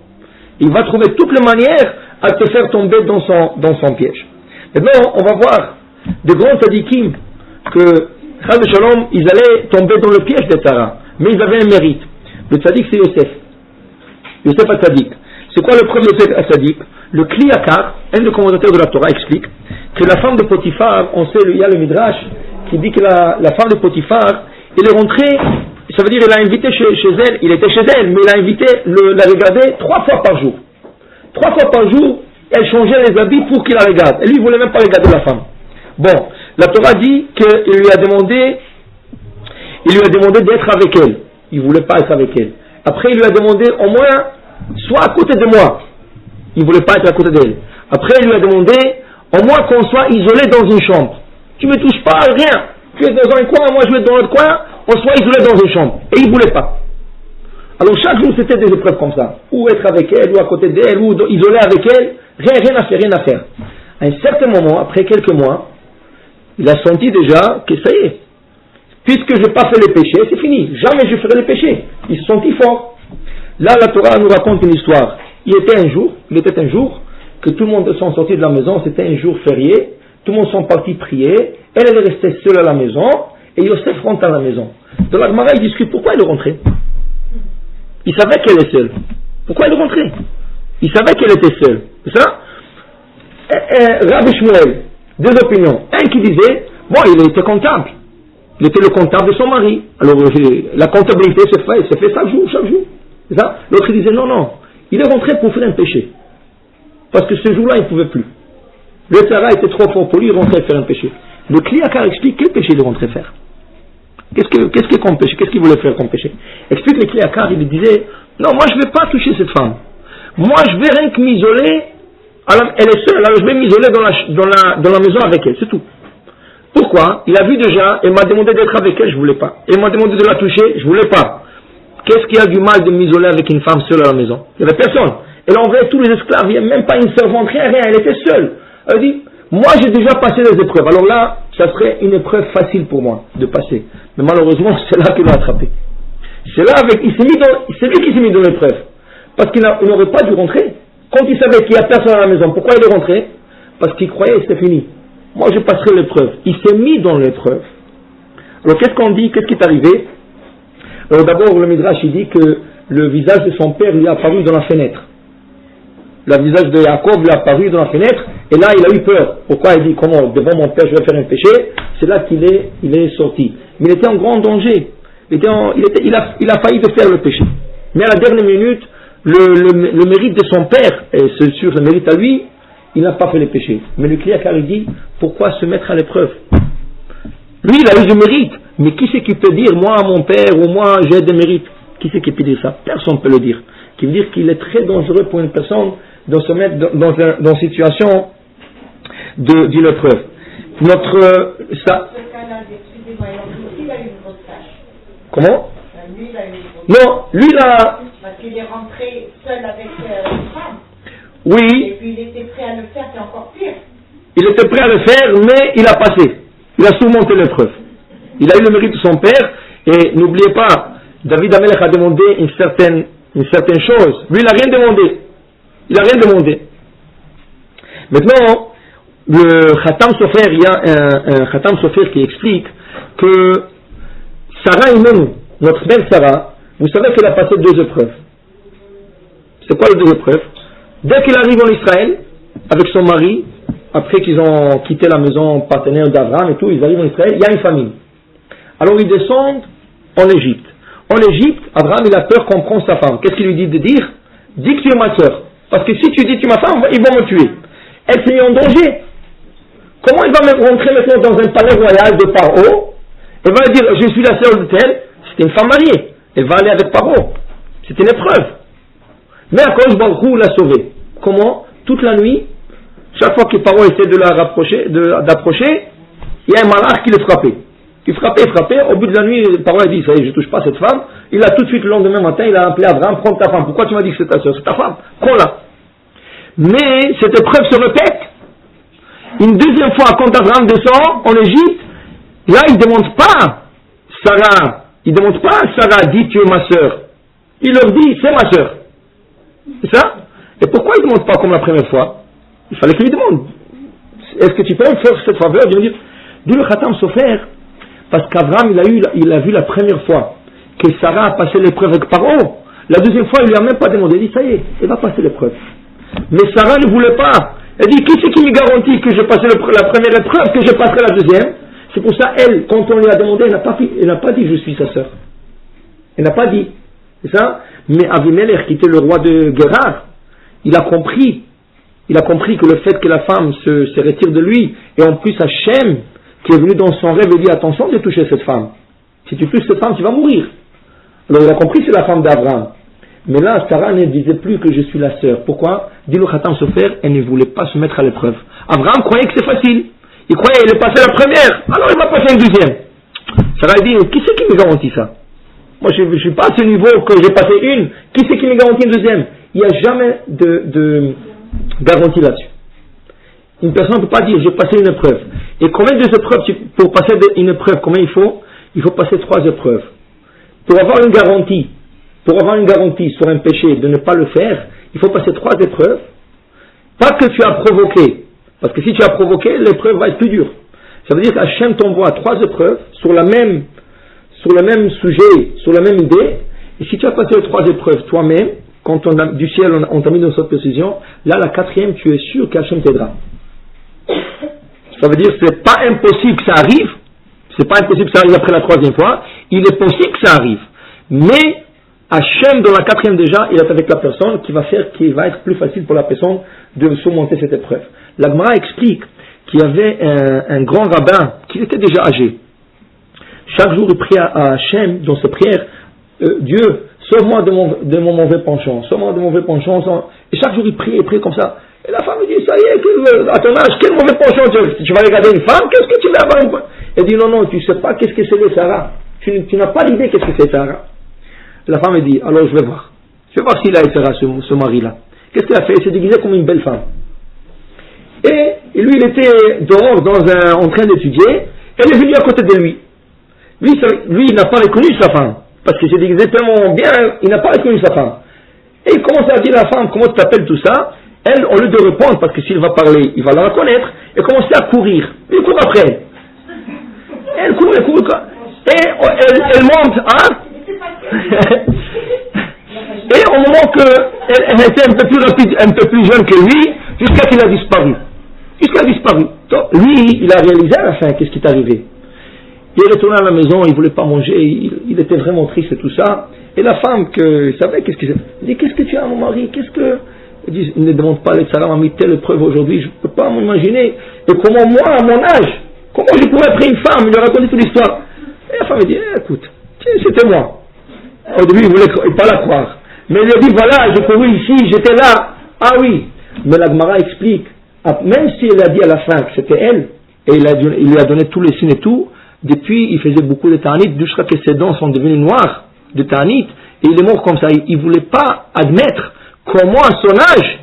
Il va trouver toutes les manières à te faire tomber dans son piège. Maintenant, on va voir de grands tzadikim que Chas v'Shalom, ils allaient tomber dans le piège des Sahara. Mais ils avaient un mérite. Le tzadik, c'est Yosef. Yosef HaTzadik. C'est quoi le premier Yosef HaTzadik? Le Kli Yakar, un des commentateurs de la Torah, explique que la femme de Potiphar, on sait, il y a le Midrash qui dit que la femme de Potiphar, elle est rentrée, ça veut dire il a invité chez elle, il était chez elle, mais il a invité la regarder 3 fois par jour. 3 fois par jour, elle changeait les habits pour qu'il la regarde. Et lui, il ne voulait même pas regarder la femme. Bon, la Torah dit qu'il lui a demandé d'être avec elle. Il ne voulait pas être avec elle. Après, il lui a demandé au moins, sois à côté de moi. Il ne voulait pas être à côté d'elle. Après, il lui a demandé au moins qu'on soit isolé dans une chambre. Tu ne me touches pas, rien. Tu es dans un coin, moi je vais dans l'autre coin, on soit isolé dans une chambre. Et il ne voulait pas. Alors chaque jour, c'était des épreuves comme ça. Ou être avec elle, ou à côté d'elle, ou isolé avec elle. Rien à faire. À un certain moment, après quelques mois, il a senti déjà que ça y est. Puisque je n'ai pas fait les péchés, c'est fini. Jamais je ferai les péchés. Il se sentit fort. Là, la Torah nous raconte une histoire. Il était un jour que tout le monde sont sortis de la maison. C'était un jour férié. Tout le monde sont partis prier. Elle est restée seule à la maison. Et Yosef rentre à la maison. Dans la Gemara, il discute pourquoi il est rentré. Il savait qu'elle est seule. Pourquoi il est rentré? Il savait qu'elle était seule. C'est ça? Rabbi Shmuel, deux opinions. Un qui disait, bon, il était comptable. Il était le comptable de son mari. Alors, la comptabilité se fait chaque jour. C'est ça? L'autre il disait, non. Il est rentré pour faire un péché. Parce que ce jour-là, il ne pouvait plus. Le Sarah était trop fort pour lui, il rentrait faire un péché. Le Kli Yakar explique quel péché il est rentré faire. Qu'est-ce qu'il comme péché? Qu'est-ce qu'il voulait faire comme péché? Explique le Kli Yakar, il disait, non, moi je ne vais pas toucher cette femme. Moi je vais rien que m'isoler. Elle est seule, alors je vais m'isoler dans la maison avec elle, c'est tout. Pourquoi? Il a vu déjà, elle m'a demandé d'être avec elle, je ne voulais pas. Elle m'a demandé de la toucher, je ne voulais pas. Qu'est-ce qu'il y a du mal de m'isoler avec une femme seule à la maison? Il n'y avait personne. Elle envoyait tous les esclaves, il n'y a même pas une servante, rien, elle était seule. Elle dit, moi j'ai déjà passé les épreuves, alors là, ça serait une épreuve facile pour moi de passer. Mais malheureusement, c'est là qu'il m'a attrapé. C'est lui qui s'est mis dans l'épreuve. Parce qu'il n'aurait pas dû rentrer. Quand il savait qu'il n'y a personne à la maison, pourquoi il est rentré? Parce qu'il croyait que c'était fini. Moi je passerai l'épreuve. Il s'est mis dans l'épreuve. Alors qu'est-ce qu'on dit? Qu'est-ce qui est arrivé? Alors d'abord le Midrash il dit que le visage de son père lui est apparu dans la fenêtre. Le visage de Jacob lui est apparu dans la fenêtre. Et là il a eu peur. Pourquoi? Il dit comment? Devant mon père je vais faire un péché. C'est là qu'il est sorti. Mais il était en grand danger. Il a failli de faire le péché. Mais à la dernière minute, le mérite de son père, et c'est sûr le mérite à lui, il n'a pas fait les péchés. Mais le Kli Yakar il dit, pourquoi se mettre à l'épreuve? Lui il a eu du mérite, mais qui c'est qui peut dire, moi mon père, ou moi j'ai des mérites? Qui c'est qui peut dire ça? Personne ne peut le dire. Qui veut dire qu'il est très dangereux pour une personne de se mettre dans une situation d'une épreuve. Ça. Ce cas-là, excusez-moi, lui il a eu une grosse tâche. Comment? Lui il a eu une grosse Non, lui là. Parce qu'il est rentré seul avec une femme. Oui. Et puis il était prêt à le faire, c'est encore pire. Il était prêt à le faire, mais il a passé. Il a surmonté l'épreuve. Il a eu le mérite de son père. Et n'oubliez pas, David Amelech a demandé une certaine chose. Lui, il n'a rien demandé. Il n'a rien demandé. Maintenant, le Khatam Sofer, il y a un Khatam Sofer qui explique que Sarah Imenu, notre mère Sarah, vous savez qu'elle a passé 2 épreuves. C'est quoi les 2 épreuves? Dès qu'il arrive en Israël, avec son mari, après qu'ils ont quitté la maison partenaire d'Abraham et tout, ils arrivent en Israël, il y a une famine. Alors ils descendent en Égypte. En Égypte, Abraham il a peur qu'on prenne sa femme. Qu'est-ce qu'il lui dit de dire? Dis que tu es ma soeur. Parce que si tu dis que tu es ma femme, ils vont me tuer. Elle s'est mise en danger. Comment il va me rentrer maintenant dans un palais royal de Paro? Elle va dire, je suis la sœur de tel. C'était une femme mariée. Elle va aller avec Paro. C'est une épreuve. Mais à cause Baruch Hu l'a sauvée. Comment? Toute la nuit, chaque fois que Paro essaie de la rapprocher, d'approcher, il y a un malach qui le frappait. Il frappait, au bout de la nuit, Paro a dit, ça y est, je ne touche pas cette femme. Il a tout de suite, le lendemain matin, il a appelé Abraham, prends ta femme. Pourquoi tu m'as dit que c'est ta soeur? C'est ta femme. Prends-la. Mais cette épreuve se répète. Une deuxième fois, quand Abraham descend en Égypte, là, il ne demande pas Sarah. Il ne demande pas Sarah, dit tu es ma soeur. Il leur dit, c'est ma soeur. C'est ça? Et pourquoi il ne demande pas comme la première fois? Il fallait qu'il lui demande. Est-ce que tu peux me faire cette faveur de me dire, d'où le Khatam Sofer? Parce qu'Abraham, il a vu la première fois que Sarah a passé l'épreuve avec Paro. La deuxième fois, il lui a même pas demandé. Il dit, ça y est, elle va passer l'épreuve. Mais Sarah ne voulait pas. Elle dit, qui c'est qui me garantit que je passerai la première épreuve, que je passerai la deuxième? C'est pour ça, elle, quand on lui a demandé, elle n'a pas dit, je suis sa sœur. Elle n'a pas dit. C'est ça? Mais Avimelech, qui était le roi de Guérar, il a compris que le fait que la femme se retire de lui, et en plus Hachem, qui est venu dans son rêve et dit, attention de toucher cette femme. Si tu touches cette femme, tu vas mourir. Alors il a compris que c'est la femme d'Abraham. Mais là, Sarah ne disait plus que je suis la sœur. Pourquoi? Dit le Khatam Sofer, elle ne voulait pas se mettre à l'épreuve. Abraham croyait que c'est facile. Il croyait qu'il est passé la première, alors il va passer une deuxième. Sarah dit, qui c'est qui me garantit ça? Moi je ne suis pas à ce niveau que j'ai passé une. Qui c'est qui me garantit une deuxième? Il n'y a jamais de garantie là-dessus. Une personne ne peut pas dire j'ai passé une épreuve. Et combien d'épreuves, pour passer une épreuve, combien il faut? Il faut passer 3 épreuves. Pour avoir une garantie sur un péché de ne pas le faire, il faut passer 3 épreuves. Pas que tu as provoqué. Parce que si tu as provoqué, l'épreuve va être plus dure. Ça veut dire qu'Hachem t'envoie 3 épreuves sur le même sujet, sur la même idée. Et si tu as passé les 3 épreuves toi-même, quand du ciel on t'a mis dans cette position, là la 4e, tu es sûr qu'Hachem t'aidera. Ça veut dire que c'est pas impossible que ça arrive. C'est pas impossible que ça arrive après la 3e fois. Il est possible que ça arrive. Mais Hachem, dans la 4e déjà, il est avec la personne qui va être plus facile pour la personne de surmonter cette épreuve. La Gemara explique qu'il y avait un grand rabbin qui était déjà âgé. Chaque jour, il priait à Hachem dans ses prières, Dieu, sauve-moi de mon mauvais penchant, sauve-moi de mon mauvais penchant. Et chaque jour, il priait comme ça. Et la femme lui dit, ça y est, à ton âge, quel mauvais penchant tu vas regarder une femme, qu'est-ce que tu vas avoir une femme? Elle dit, non, tu ne sais pas qu'est-ce que c'est les Sarah. Tu n'as pas d'idée qu'est-ce que c'est Sarah. La femme dit, alors je vais voir. Je vais voir s'il a été ce mari-là. Qu'est-ce qu'il a fait? Il s'est déguisé comme une belle femme. Et lui, il était dehors en train d'étudier. Elle est venue à côté de lui. Lui, il n'a pas reconnu sa femme. Parce qu'il s'est déguisé tellement bien, il n'a pas reconnu sa femme. Et il commence à dire à la femme, comment tu t'appelles tout ça? Elle, au lieu de répondre, parce que s'il va parler, il va la reconnaître, elle commence à courir. Il court après elle. Elle court. Et elle monte, hein? Et au moment qu'elle était un peu plus rapide, un peu plus jeune que lui, jusqu'à qu'il a disparu. Donc, lui, il a réalisé à la fin qu'est-ce qui est arrivé. Il est retourné à la maison, il ne voulait pas manger, il était vraiment triste et tout ça. Et la femme, il savait qu'est-ce que c'est. Elle dit, qu'est-ce que tu as, mon mari? Il dit, il ne demande pas, Sarah m'a mis telle épreuve aujourd'hui, je ne peux pas m'imaginer. Et comment moi, à mon âge, comment je pourrais prendre une femme? Il lui a raconté toute l'histoire. Et la femme dit, écoute, c'était moi. Au début, il ne voulait pas la croire. Mais il lui a dit, voilà, j'ai couru ici, j'étais là. Ah oui. Mais la Gemara explique, même si elle a dit à la fin que c'était elle, et il lui a donné tous les signes et tout, depuis, il faisait beaucoup de ta'anit, jusqu'à ce que ses dents sont devenues noires de ta'anit, et il est mort comme ça. Il ne voulait pas admettre comment à son âge,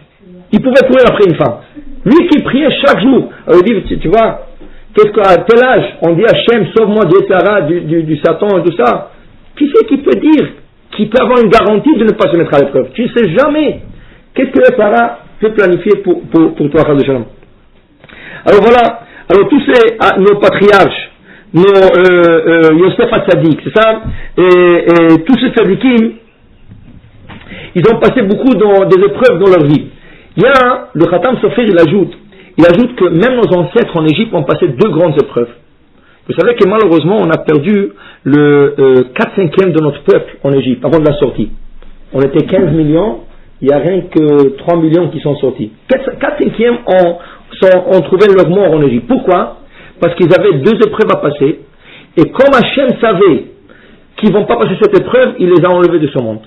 il pouvait courir après une femme. Lui qui priait chaque jour, il dit, tu vois, qu'est-ce qu'à tel âge, on dit Hachem, sauve-moi de Sarah, du Satan et tout ça. Qui c'est qui peut dire, qui peut avoir une garantie de ne pas se mettre à l'épreuve? Tu ne sais jamais. Qu'est-ce que Sarah peut planifier pour toi, Chas de Shalom? Alors voilà, alors tous nos patriarches, nos Yosef Hatzadik, c'est ça, et tous ces tzadikim, ils ont passé beaucoup des épreuves dans leur vie. Il y a le Khatam Sofer, il ajoute que même nos ancêtres en Égypte ont passé 2 grandes épreuves. Vous savez que malheureusement on a perdu le 4/5 de notre peuple en Égypte avant de la sortie. On était 15 millions, il n'y a rien que 3 millions qui sont sortis. 4/5 ont trouvé leur mort en Égypte. Pourquoi? Parce qu'ils avaient 2 épreuves à passer, et comme Hachem savait qu'ils ne vont pas passer cette épreuve, il les a enlevés de ce monde.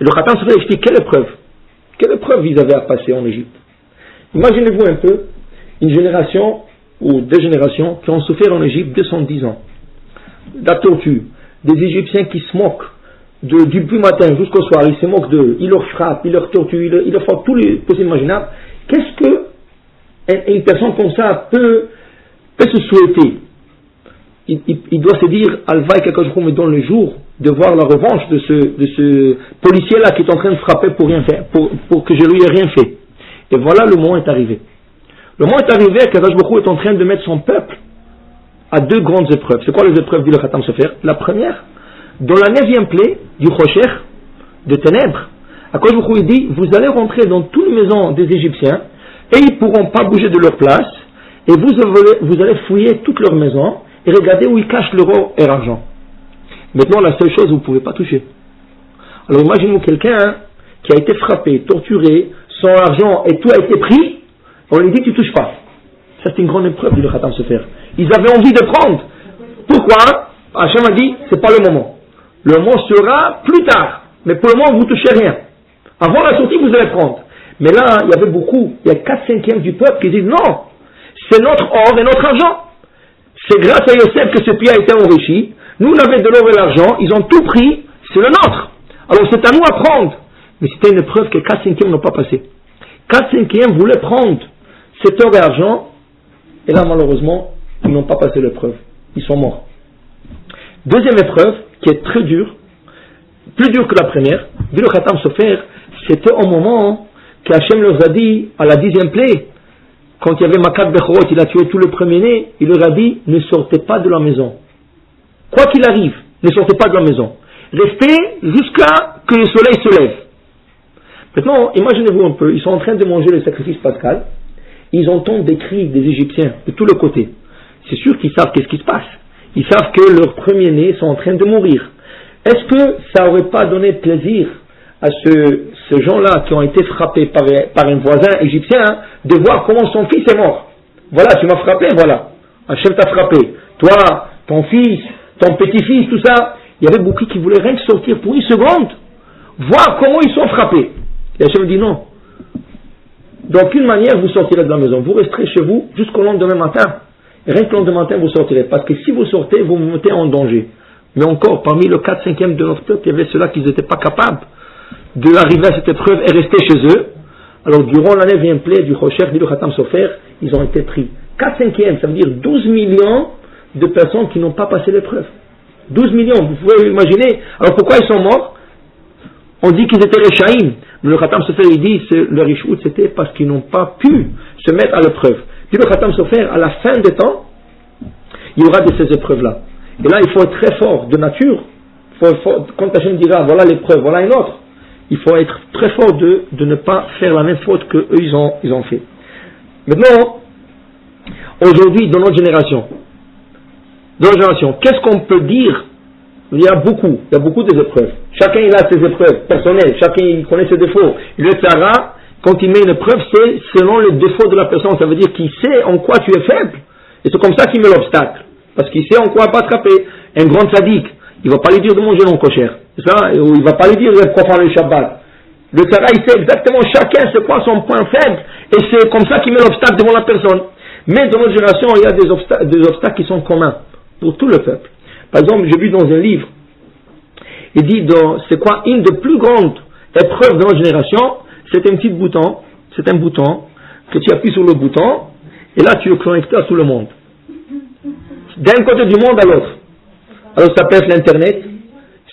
Et le Khatam Sofer explique quelle épreuve ils avaient à passer en Égypte. Imaginez-vous un peu une génération ou 2 générations qui ont souffert en Égypte 210 ans. La torture, des Égyptiens qui se moquent du matin jusqu'au soir, ils se moquent d'eux, ils leur frappent, ils leur torturent, ils leur font tous les possibles imaginables. Qu'est-ce que une personne comme ça peut se souhaiter? Il doit se dire, Alva et Kakajourou me donne le jour de voir la revanche de ce policier-là qui est en train de frapper pour rien faire, pour que je lui ai rien fait. Et voilà, le moment est arrivé. Le moment est arrivé, Kakajourou est en train de mettre son peuple à 2 grandes épreuves. C'est quoi les épreuves, dit le Khatam Sofer? La première, dans la 9e plaie du Rocher, de ténèbres, Kakajourou dit, vous allez rentrer dans toutes les maisons des Égyptiens, et ils ne pourront pas bouger de leur place, et vous allez fouiller toutes leurs maisons, et regarder où ils cachent l'euro et l'argent. Maintenant, la seule chose, vous ne pouvez pas toucher. Alors imaginez-vous quelqu'un qui a été frappé, torturé, son argent et tout a été pris, on lui dit tu ne touches pas. Ça c'est une grande épreuve, dit le Khatam Sofer. Ils avaient envie de prendre. Pourquoi? Hachem a dit, c'est pas le moment. Le moment sera plus tard. Mais pour le moment, vous ne touchez rien. Avant la sortie, vous allez prendre. Mais là, il y avait beaucoup, il y a 4/5 du peuple qui disent non, c'est notre or et notre argent. C'est grâce à Yosef que ce pays a été enrichi. Nous, on avait de l'or et l'argent, ils ont tout pris, c'est le nôtre. Alors c'est à nous à prendre. Mais c'était une épreuve que 4/5 n'ont pas passé. 4/5 voulaient prendre cet or et l'argent, et là malheureusement, ils n'ont pas passé l'épreuve. Ils sont morts. Deuxième épreuve, qui est très dure, plus dure que la première, dit le Khatam Sofer, c'était au moment qu'Hachem leur a dit, à la 10e plaie, quand il y avait Makat Bechorot, il a tué tout le premier-né, il leur a dit, ne sortez pas de la maison. Quoi qu'il arrive, ne sortez pas de la maison. Restez jusqu'à que le soleil se lève. Maintenant, imaginez-vous un peu, ils sont en train de manger le sacrifice pascal, ils entendent des cris des Égyptiens de tous les côtés. C'est sûr qu'ils savent qu'est-ce qui se passe. Ils savent que leurs premiers-nés sont en train de mourir. Est-ce que ça n'aurait pas donné plaisir à ces gens-là qui ont été frappés par un voisin égyptien, de voir comment son fils est mort? Voilà, tu m'as frappé, voilà. Hachem t'a frappé. Toi, ton fils, ton petit-fils, tout ça. Il y avait beaucoup qui voulaient rien que sortir pour une seconde, voir comment ils sont frappés. Et Hachem dit non. D'aucune manière vous sortirez de la maison. Vous resterez chez vous jusqu'au lendemain matin. Et rien que le lendemain matin vous sortirez. Parce que si vous sortez, vous vous mettez en danger. Mais encore, parmi le 4/5 de notre peuple, il y avait ceux-là qui n'étaient pas capables d'arriver à cette épreuve et rester chez eux. Alors durant la 9e plaie du Rocher, dit le Khatam Sofer, ils ont été pris. 4/5, ça veut dire 12 millions de personnes qui n'ont pas passé l'épreuve. 12 millions, vous pouvez imaginer. Alors pourquoi ils sont morts? On dit qu'ils étaient Réchaïm. Mais le Khatam Sofer, il dit, le Rishout, c'était parce qu'ils n'ont pas pu se mettre à l'épreuve. Dit le Khatam Sofer, à la fin des temps, il y aura de ces épreuves-là. Et là, il faut être très fort de nature. Quand Hachem dira, voilà l'épreuve, voilà une autre, il faut être très fort de ne pas faire la même faute qu'eux ils ont fait. Maintenant, aujourd'hui, dans notre génération, qu'est-ce qu'on peut dire? Il y a beaucoup des épreuves. Chacun il a ses épreuves personnelles, chacun il connaît ses défauts. Le Tzara, quand il met une épreuve, c'est selon les défauts de la personne. Ça veut dire qu'il sait en quoi tu es faible. Et c'est comme ça qu'il met l'obstacle. Parce qu'il sait en quoi pas attraper. Un grand sadique, il ne va pas lui dire de manger non cocher. C'est ça? Ou il ne va pas lui dire de profaner le Shabbat. Le Tzara, il sait exactement chacun c'est quoi son point faible. Et c'est comme ça qu'il met l'obstacle devant la personne. Mais dans notre génération, il y a des obstacles qui sont communs pour tout le peuple. Par exemple, j'ai vu dans un livre, il dit, c'est quoi une des plus grandes épreuves de notre génération? C'est un petit bouton, c'est un bouton, que tu appuies sur le bouton, et là tu es connecté à tout le monde. D'un côté du monde à l'autre. Alors ça peut être l'internet,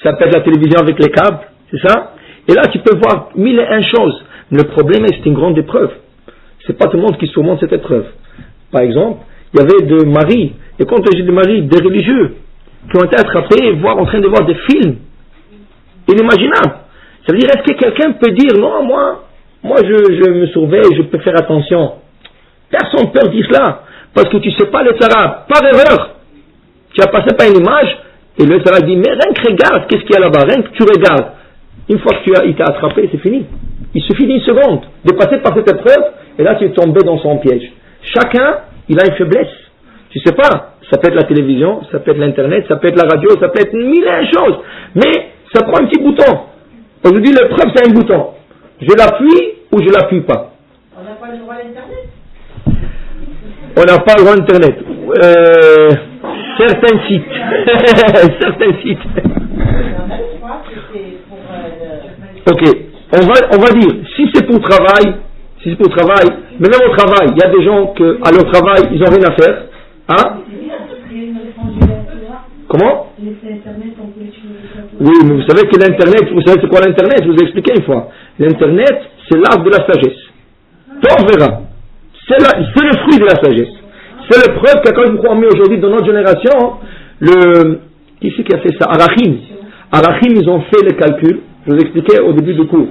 ça peut être la télévision avec les câbles, c'est ça? Et là tu peux voir mille et un choses. Le problème est que c'est une grande épreuve. C'est pas tout le monde qui surmonte cette épreuve. Par exemple, il y avait des maris, et quand il y a des maris, des religieux, qui ont été attrapés, voire en train de voir des films inimaginables. Ça veut dire, est-ce que quelqu'un peut dire, non, moi je me surveille, je peux faire attention. Personne ne peut dire cela, parce que tu ne sais pas le Sarah, par erreur. Tu as passé par une image, et le Sarah dit, mais rien que regarde, qu'est-ce qu'il y a là-bas, rien que tu regardes. Une fois que il t'a attrapé, c'est fini. Il suffit d'une seconde de passer par cette épreuve, et là tu es tombé dans son piège. Chacun, il a une faiblesse. Tu sais pas, ça peut être la télévision, ça peut être l'internet, ça peut être la radio, ça peut être mille et une choses. Mais ça prend un petit bouton. Aujourd'hui, l'épreuve, c'est un bouton. Je l'appuie ou je l'appuie pas. On n'a pas le droit à l'internet. On n'a pas le droit à l'internet. Certains sites. Certains sites. Ok. On va dire, si c'est pour travail, mais même au travail, il y a des gens que, à leur travail, ils n'ont rien à faire. Hein? Comment? Oui, mais vous savez que l'Internet, vous savez c'est quoi l'Internet? Je vous ai expliqué une fois. L'Internet, c'est l'arbre de la sagesse. On verra. C'est le fruit de la sagesse. C'est la preuve que quand nous croyons aujourd'hui dans notre génération, qui c'est qui a fait ça? Arachim, ils ont fait le calcul. Je vous expliquais au début du cours.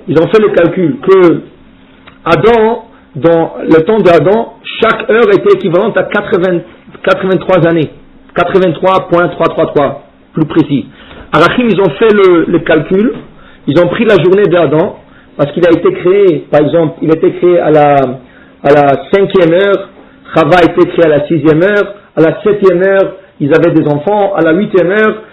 Ils ont fait le calcul que Adam, dans le temps d'Adam, chaque heure était équivalente à 83 années. 83.333, plus précis. Arachim, ils ont fait le calcul, ils ont pris la journée d'Adam, parce qu'il a été créé, par exemple, il a été créé à la 5e heure, Chava a été créé à la 6e heure, à la 7e heure, ils avaient des enfants, à la 8e heure,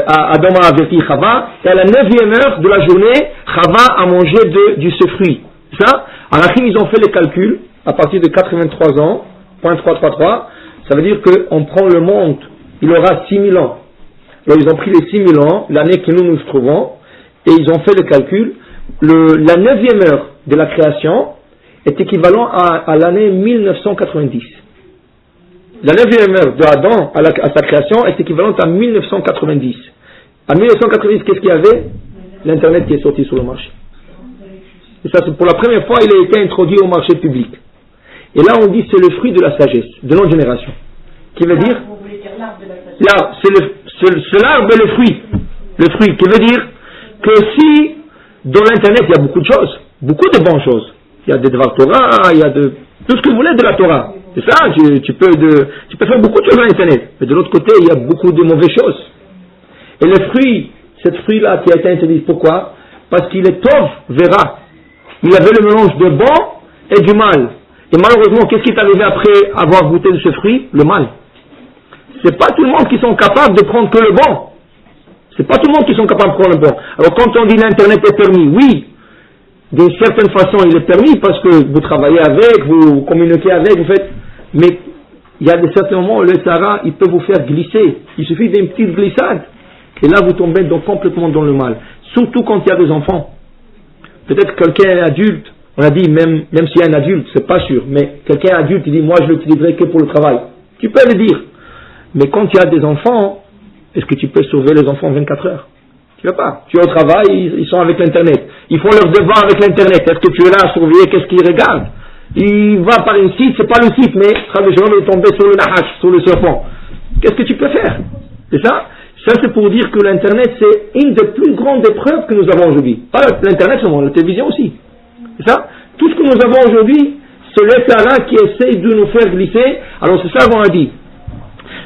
Adam a averti Chava, et à la 9e heure de la journée, Chava a mangé de ce fruit. Ça, Arachim, ils ont fait les calculs, à partir de 83 ans, .333, ça veut dire qu'on prend le monde, il aura 6000 ans. Alors ils ont pris les 6000 ans, l'année que nous nous trouvons, et ils ont fait le calcul. La 9e heure de la création est équivalent à l'année 1990. La 9e heure d'Adam à sa création est équivalente à 1990. À 1990, qu'est-ce qu'il y avait? L'Internet qui est sorti sur le marché. Et ça, c'est pour la première fois, il a été introduit au marché public. Et là, on dit c'est le fruit de la sagesse, de notre génération. Qui veut dire? Vous voulez dire l'arbre de la sagesse? L'arbre, c'est l'arbre et le fruit. Le fruit, qui veut dire que si, dans l'Internet, il y a beaucoup de choses, beaucoup de bonnes choses. Il y a des Dvar Torah, il y a tout ce que vous voulez de la Torah. C'est ça, tu peux faire beaucoup de choses dans l'Internet. Mais de l'autre côté, il y a beaucoup de mauvaises choses. Et le fruit, cette fruit-là qui a été interdit, pourquoi? Parce qu'il est tov, verra. Il avait le mélange de bon et du mal. Et malheureusement, qu'est-ce qui est arrivé après avoir goûté de ce fruit? Le mal. C'est pas tout le monde qui sont capables de prendre que le bon. C'est pas tout le monde qui sont capables de prendre le bon. Alors quand on dit l'Internet est permis, oui, d'une certaine façon il est permis parce que vous travaillez avec, vous communiquez avec, vous faites, mais il y a des certains moments où le Sahara, il peut vous faire glisser. Il suffit d'une petite glissade. Et là vous tombez complètement dans le mal. Surtout quand il y a des enfants. Peut-être que quelqu'un est adulte, on a dit même s'il y a un adulte, c'est pas sûr, mais quelqu'un est adulte, il dit moi je l'utiliserai que pour le travail. Tu peux le dire. Mais quand il y a des enfants, est-ce que tu peux sauver les enfants 24 heures? Tu ne peux pas. Tu es au travail, ils sont avec l'Internet. Ils font leurs devoirs avec l'Internet. Est-ce que tu es là à surveiller qu'est-ce qu'ils regardent? Il va par un site, c'est pas le site, mais il est tombé sur le nahash, sur le serpent. Qu'est-ce que tu peux faire? C'est ça? Ça c'est pour dire que l'Internet c'est une des plus grandes épreuves que nous avons aujourd'hui. Pas l'Internet seulement, la télévision aussi. C'est ça? Tout ce que nous avons aujourd'hui, c'est le Sahara qui essaye de nous faire glisser. Alors c'est ça qu'on a dit.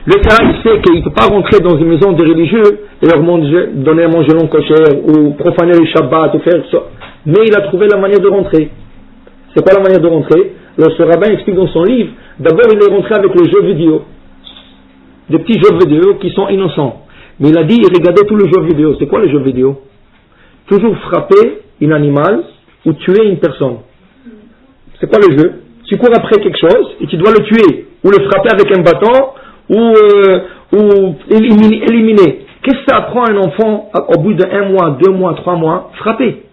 Le Sahara il sait qu'il ne peut pas rentrer dans une maison de religieux et leur donner à manger non kosher ou profaner le Shabbat ou faire ça. Mais il a trouvé la manière de rentrer. C'est quoi la manière de rentrer? Alors ce rabbin explique dans son livre, d'abord il est rentré avec les jeux vidéo. Des petits jeux vidéo qui sont innocents. Mais il a dit, regardez tous les jeux vidéo. C'est quoi les jeux vidéo? Toujours frapper un animal ou tuer une personne. C'est quoi le jeu? Tu cours après quelque chose et tu dois le tuer. Ou le frapper avec un bâton ou éliminer Qu'est-ce que ça apprend à un enfant au bout d'1 mois, 2 mois, 3 mois? Frapper.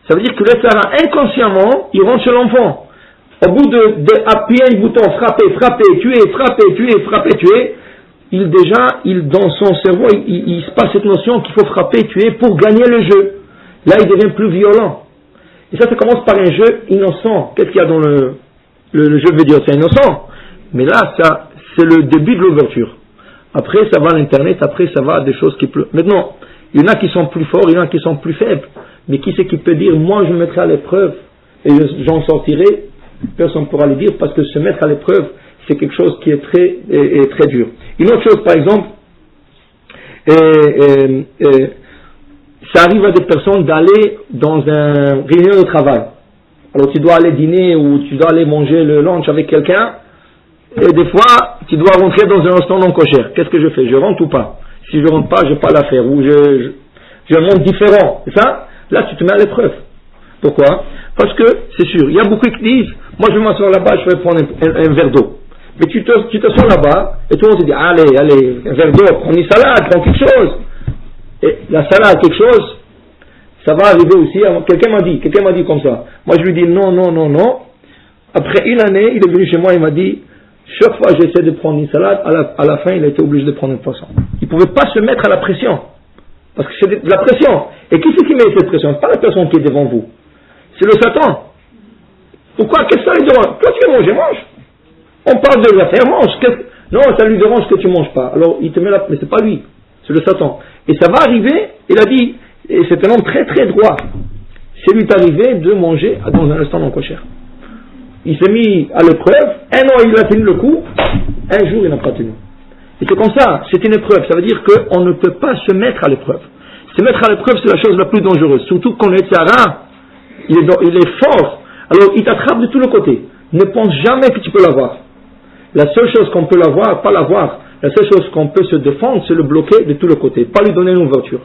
Ça veut dire que le Sarah, inconsciemment, il rentre chez l'enfant. Au bout d'appuyer un bouton, frapper, tuer, dans son cerveau, il se passe cette notion qu'il faut frapper, tuer pour gagner le jeu. Là, il devient plus violent. Et ça commence par un jeu innocent. Qu'est-ce qu'il y a dans le jeu vidéo? C'est innocent. Mais là, c'est le début de l'ouverture. Après, ça va à l'internet, après, ça va à des choses qui pleuvent. Maintenant, il y en a qui sont plus forts, il y en a qui sont plus faibles. Mais qui c'est qui peut dire, moi, je me mettrai à l'épreuve et j'en sortirai? Personne ne pourra le dire, parce que se mettre à l'épreuve, c'est quelque chose qui est très dur. Une autre chose, par exemple, ça arrive à des personnes d'aller dans une réunion de travail. Alors tu dois aller dîner ou tu dois aller manger le lunch avec quelqu'un, et des fois tu dois rentrer dans un restaurant non kosher. Qu'est-ce que je fais? Je rentre ou pas? Si je rentre pas, je n'ai pas l'affaire, ou j'ai un monde différent. C'est ça? Là tu te mets à l'épreuve. Pourquoi? Parce que c'est sûr, il y a beaucoup qui disent, moi je vais m'asseoir là-bas, je vais prendre un verre d'eau. Mais tu t'assois là-bas et tout le monde se dit, allez, un verre d'eau, prends une salade, prends quelque chose. Et la salade, quelque chose, ça va arriver aussi. Quelqu'un m'a dit comme ça. Moi je lui dis non. Après une année, il est venu chez moi, il m'a dit, chaque fois que j'essaie de prendre une salade, à la fin il a été obligé de prendre un poisson. Il ne pouvait pas se mettre à la pression. Parce que c'est de la pression. Et qui c'est qui met cette pression? C'est pas la personne qui est devant vous. C'est le Satan. Pourquoi? Qu'est-ce que ça lui dérange? Toi tu veux manger, mange. On parle de l'affaire, mange. Non, ça lui dérange que tu manges pas. Alors il te met mais c'est pas lui. C'est le Satan. Et ça va arriver, il a dit, et c'est un homme très très droit. C'est lui arrivé de manger dans un restaurant non kosher. Il s'est mis à l'épreuve, 1 an il a tenu le coup, un jour il n'a pas tenu. Et c'est comme ça, c'est une épreuve. Ça veut dire qu'on ne peut pas se mettre à l'épreuve. Se mettre à l'épreuve, c'est la chose la plus dangereuse. Surtout quand le Tzara, il est fort. Alors il t'attrape de tous les côtés. Ne pense jamais que tu peux l'avoir. La seule chose qu'on peut l'avoir, pas l'avoir, la seule chose qu'on peut se défendre, c'est le bloquer de tous les côtés. Pas lui donner une ouverture.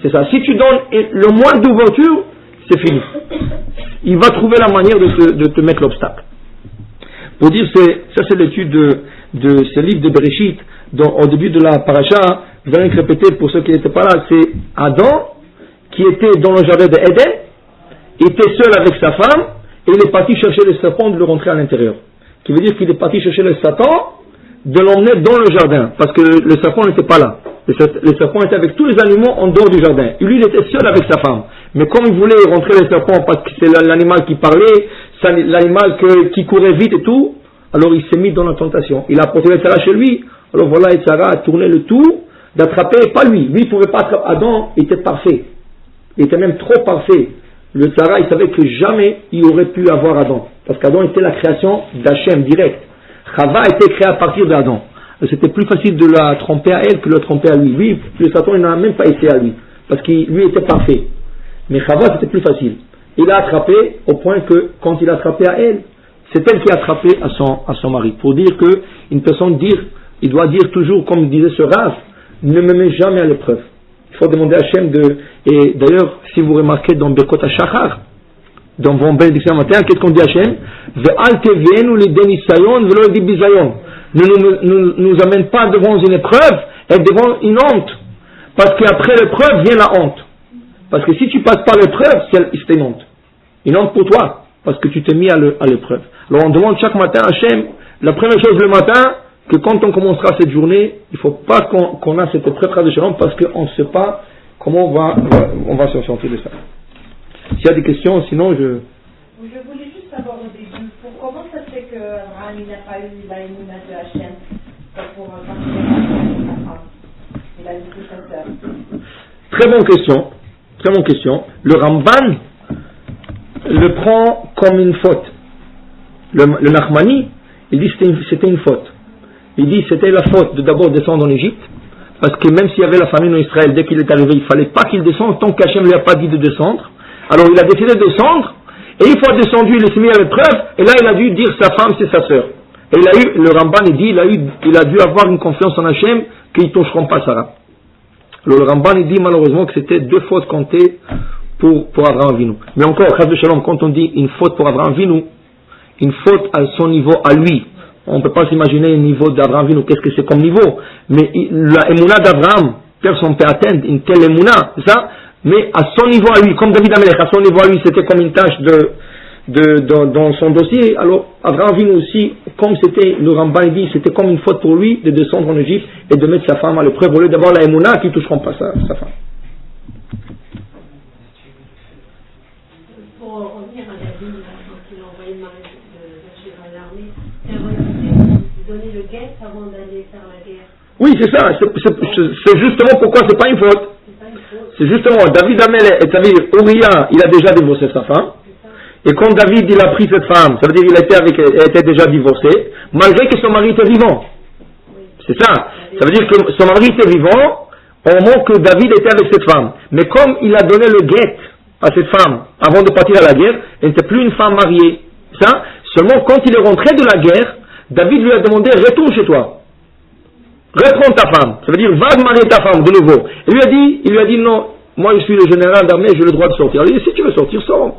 C'est ça. Si tu donnes le moins d'ouverture, c'est fini. Il va trouver la manière de te mettre l'obstacle. Pour dire, ça c'est l'étude de ce livre de Bereshit, au début de la paracha, vous allez répéter pour ceux qui n'étaient pas là, c'est Adam qui était dans le jardin d'Éden, était seul avec sa femme, et il est parti chercher le serpent de le rentrer à l'intérieur. Qui veut dire qu'il est parti chercher le Satan, de l'emmener dans le jardin, parce que le serpent n'était pas là. Le serpent était avec tous les animaux en dehors du jardin. Et lui, il était seul avec sa femme. Mais comme il voulait rentrer le serpent parce que c'est l'animal qui parlait, c'est l'animal qui courait vite et tout, alors il s'est mis dans la tentation. Il a porté le Tzara chez lui. Alors voilà, le Tzara a tourné le tout d'attraper, pas lui. Lui, il ne pouvait pas attraper. Adam était parfait. Il était même trop parfait. Le Tzara, il savait que jamais il aurait pu avoir Adam. Parce qu'Adam était la création d'Hachem direct. Chava était créée à partir d'Adam. C'était plus facile de la tromper à elle que de la tromper à lui. Lui, le Satan, il n'a même pas essayé à lui. Parce qu'il lui était parfait. Mais Chava, c'était plus facile. Il a attrapé au point que, quand il a attrapé à elle, c'est elle qui a attrapé à son mari. Pour dire que, une personne il doit dire toujours, comme disait ce Rav, ne me mets jamais à l'épreuve. Il faut demander à Hachem et d'ailleurs, si vous remarquez dans Birkot HaShachar, dans vos bénédictions matin, qu'est-ce qu'on dit à Hachem? Ve'al tevienu lidei nisayon ve'lo lidei bizayon. Ne nous amène pas devant une épreuve et devant une honte. Parce qu'après l'épreuve vient la honte. Parce que si tu passes par l'épreuve, c'est une honte. Une honte pour toi. Parce que tu t'es mis à l'épreuve. Alors on demande chaque matin à Hachem, la première chose le matin, que quand on commencera cette journée, il ne faut pas qu'on a cette épreuve de Shalom parce qu'on ne sait pas comment on va s'en sortir de ça. S'il y a des questions, sinon je voulais juste savoir au début, comment ça se fait que Abraham n'a pas eu la émouna de Hachem pour partir de sa femme? Il a dit que sa sœur. Très bonne question. Le Ramban le prend comme une faute. Le Nachmani, il dit que c'était une faute. Il dit que c'était la faute de d'abord descendre en Égypte, parce que même s'il y avait la famine en Israël, dès qu'il est arrivé, il ne fallait pas qu'il descende tant qu'Hachem ne lui a pas dit de descendre. Alors il a décidé de descendre, et une fois descendu, il s'est mis à l'épreuve, et là il a dû dire sa femme c'est sa sœur. Et le Ramban il dit, il a dû avoir une confiance en Hachem qu'ils ne toucheront pas Sarah. Alors le Ramban il dit malheureusement que c'était 2 fautes comptées pour Abraham Avinu. Mais encore, Chas de Shalom, quand on dit une faute pour Abraham Avinu, une faute à son niveau à lui, on ne peut pas s'imaginer un niveau d'Abraham Avinu, qu'est-ce que c'est comme niveau, mais la émouna d'Abraham, personne peut atteindre une telle émouna, ça, mais à son niveau à lui, comme David Amelech, à son niveau à lui, c'était comme une tâche dans son dossier. Alors, Abraham Avinu aussi, comme c'était, le Ramban dit, c'était comme une faute pour lui de descendre en Égypte et de mettre sa femme à l'épreuve, au lieu d'avoir la émouna qui ne toucheront pas sa femme. Pour revenir à David, quand il a envoyé Marie à l'armée, il a donné le guet avant d'aller faire la guerre. Oui, c'est ça, c'est justement pourquoi c'est pas une faute. C'est justement, David Amelech, c'est-à-dire Uriah, il a déjà divorcé sa femme. Et quand David il a pris cette femme, ça veut dire qu'il était déjà divorcé, malgré que son mari était vivant. C'est ça. Ça veut dire que son mari était vivant au moment que David était avec cette femme. Mais comme il a donné le guet à cette femme avant de partir à la guerre, elle n'était plus une femme mariée. Ça, seulement quand il est rentré de la guerre, David lui a demandé, retourne chez toi. Reprends ta femme. Ça veut dire, va marier ta femme de nouveau. Et il lui a dit non, moi je suis le général d'armée, j'ai le droit de sortir. Il a dit, si tu veux sortir, sors.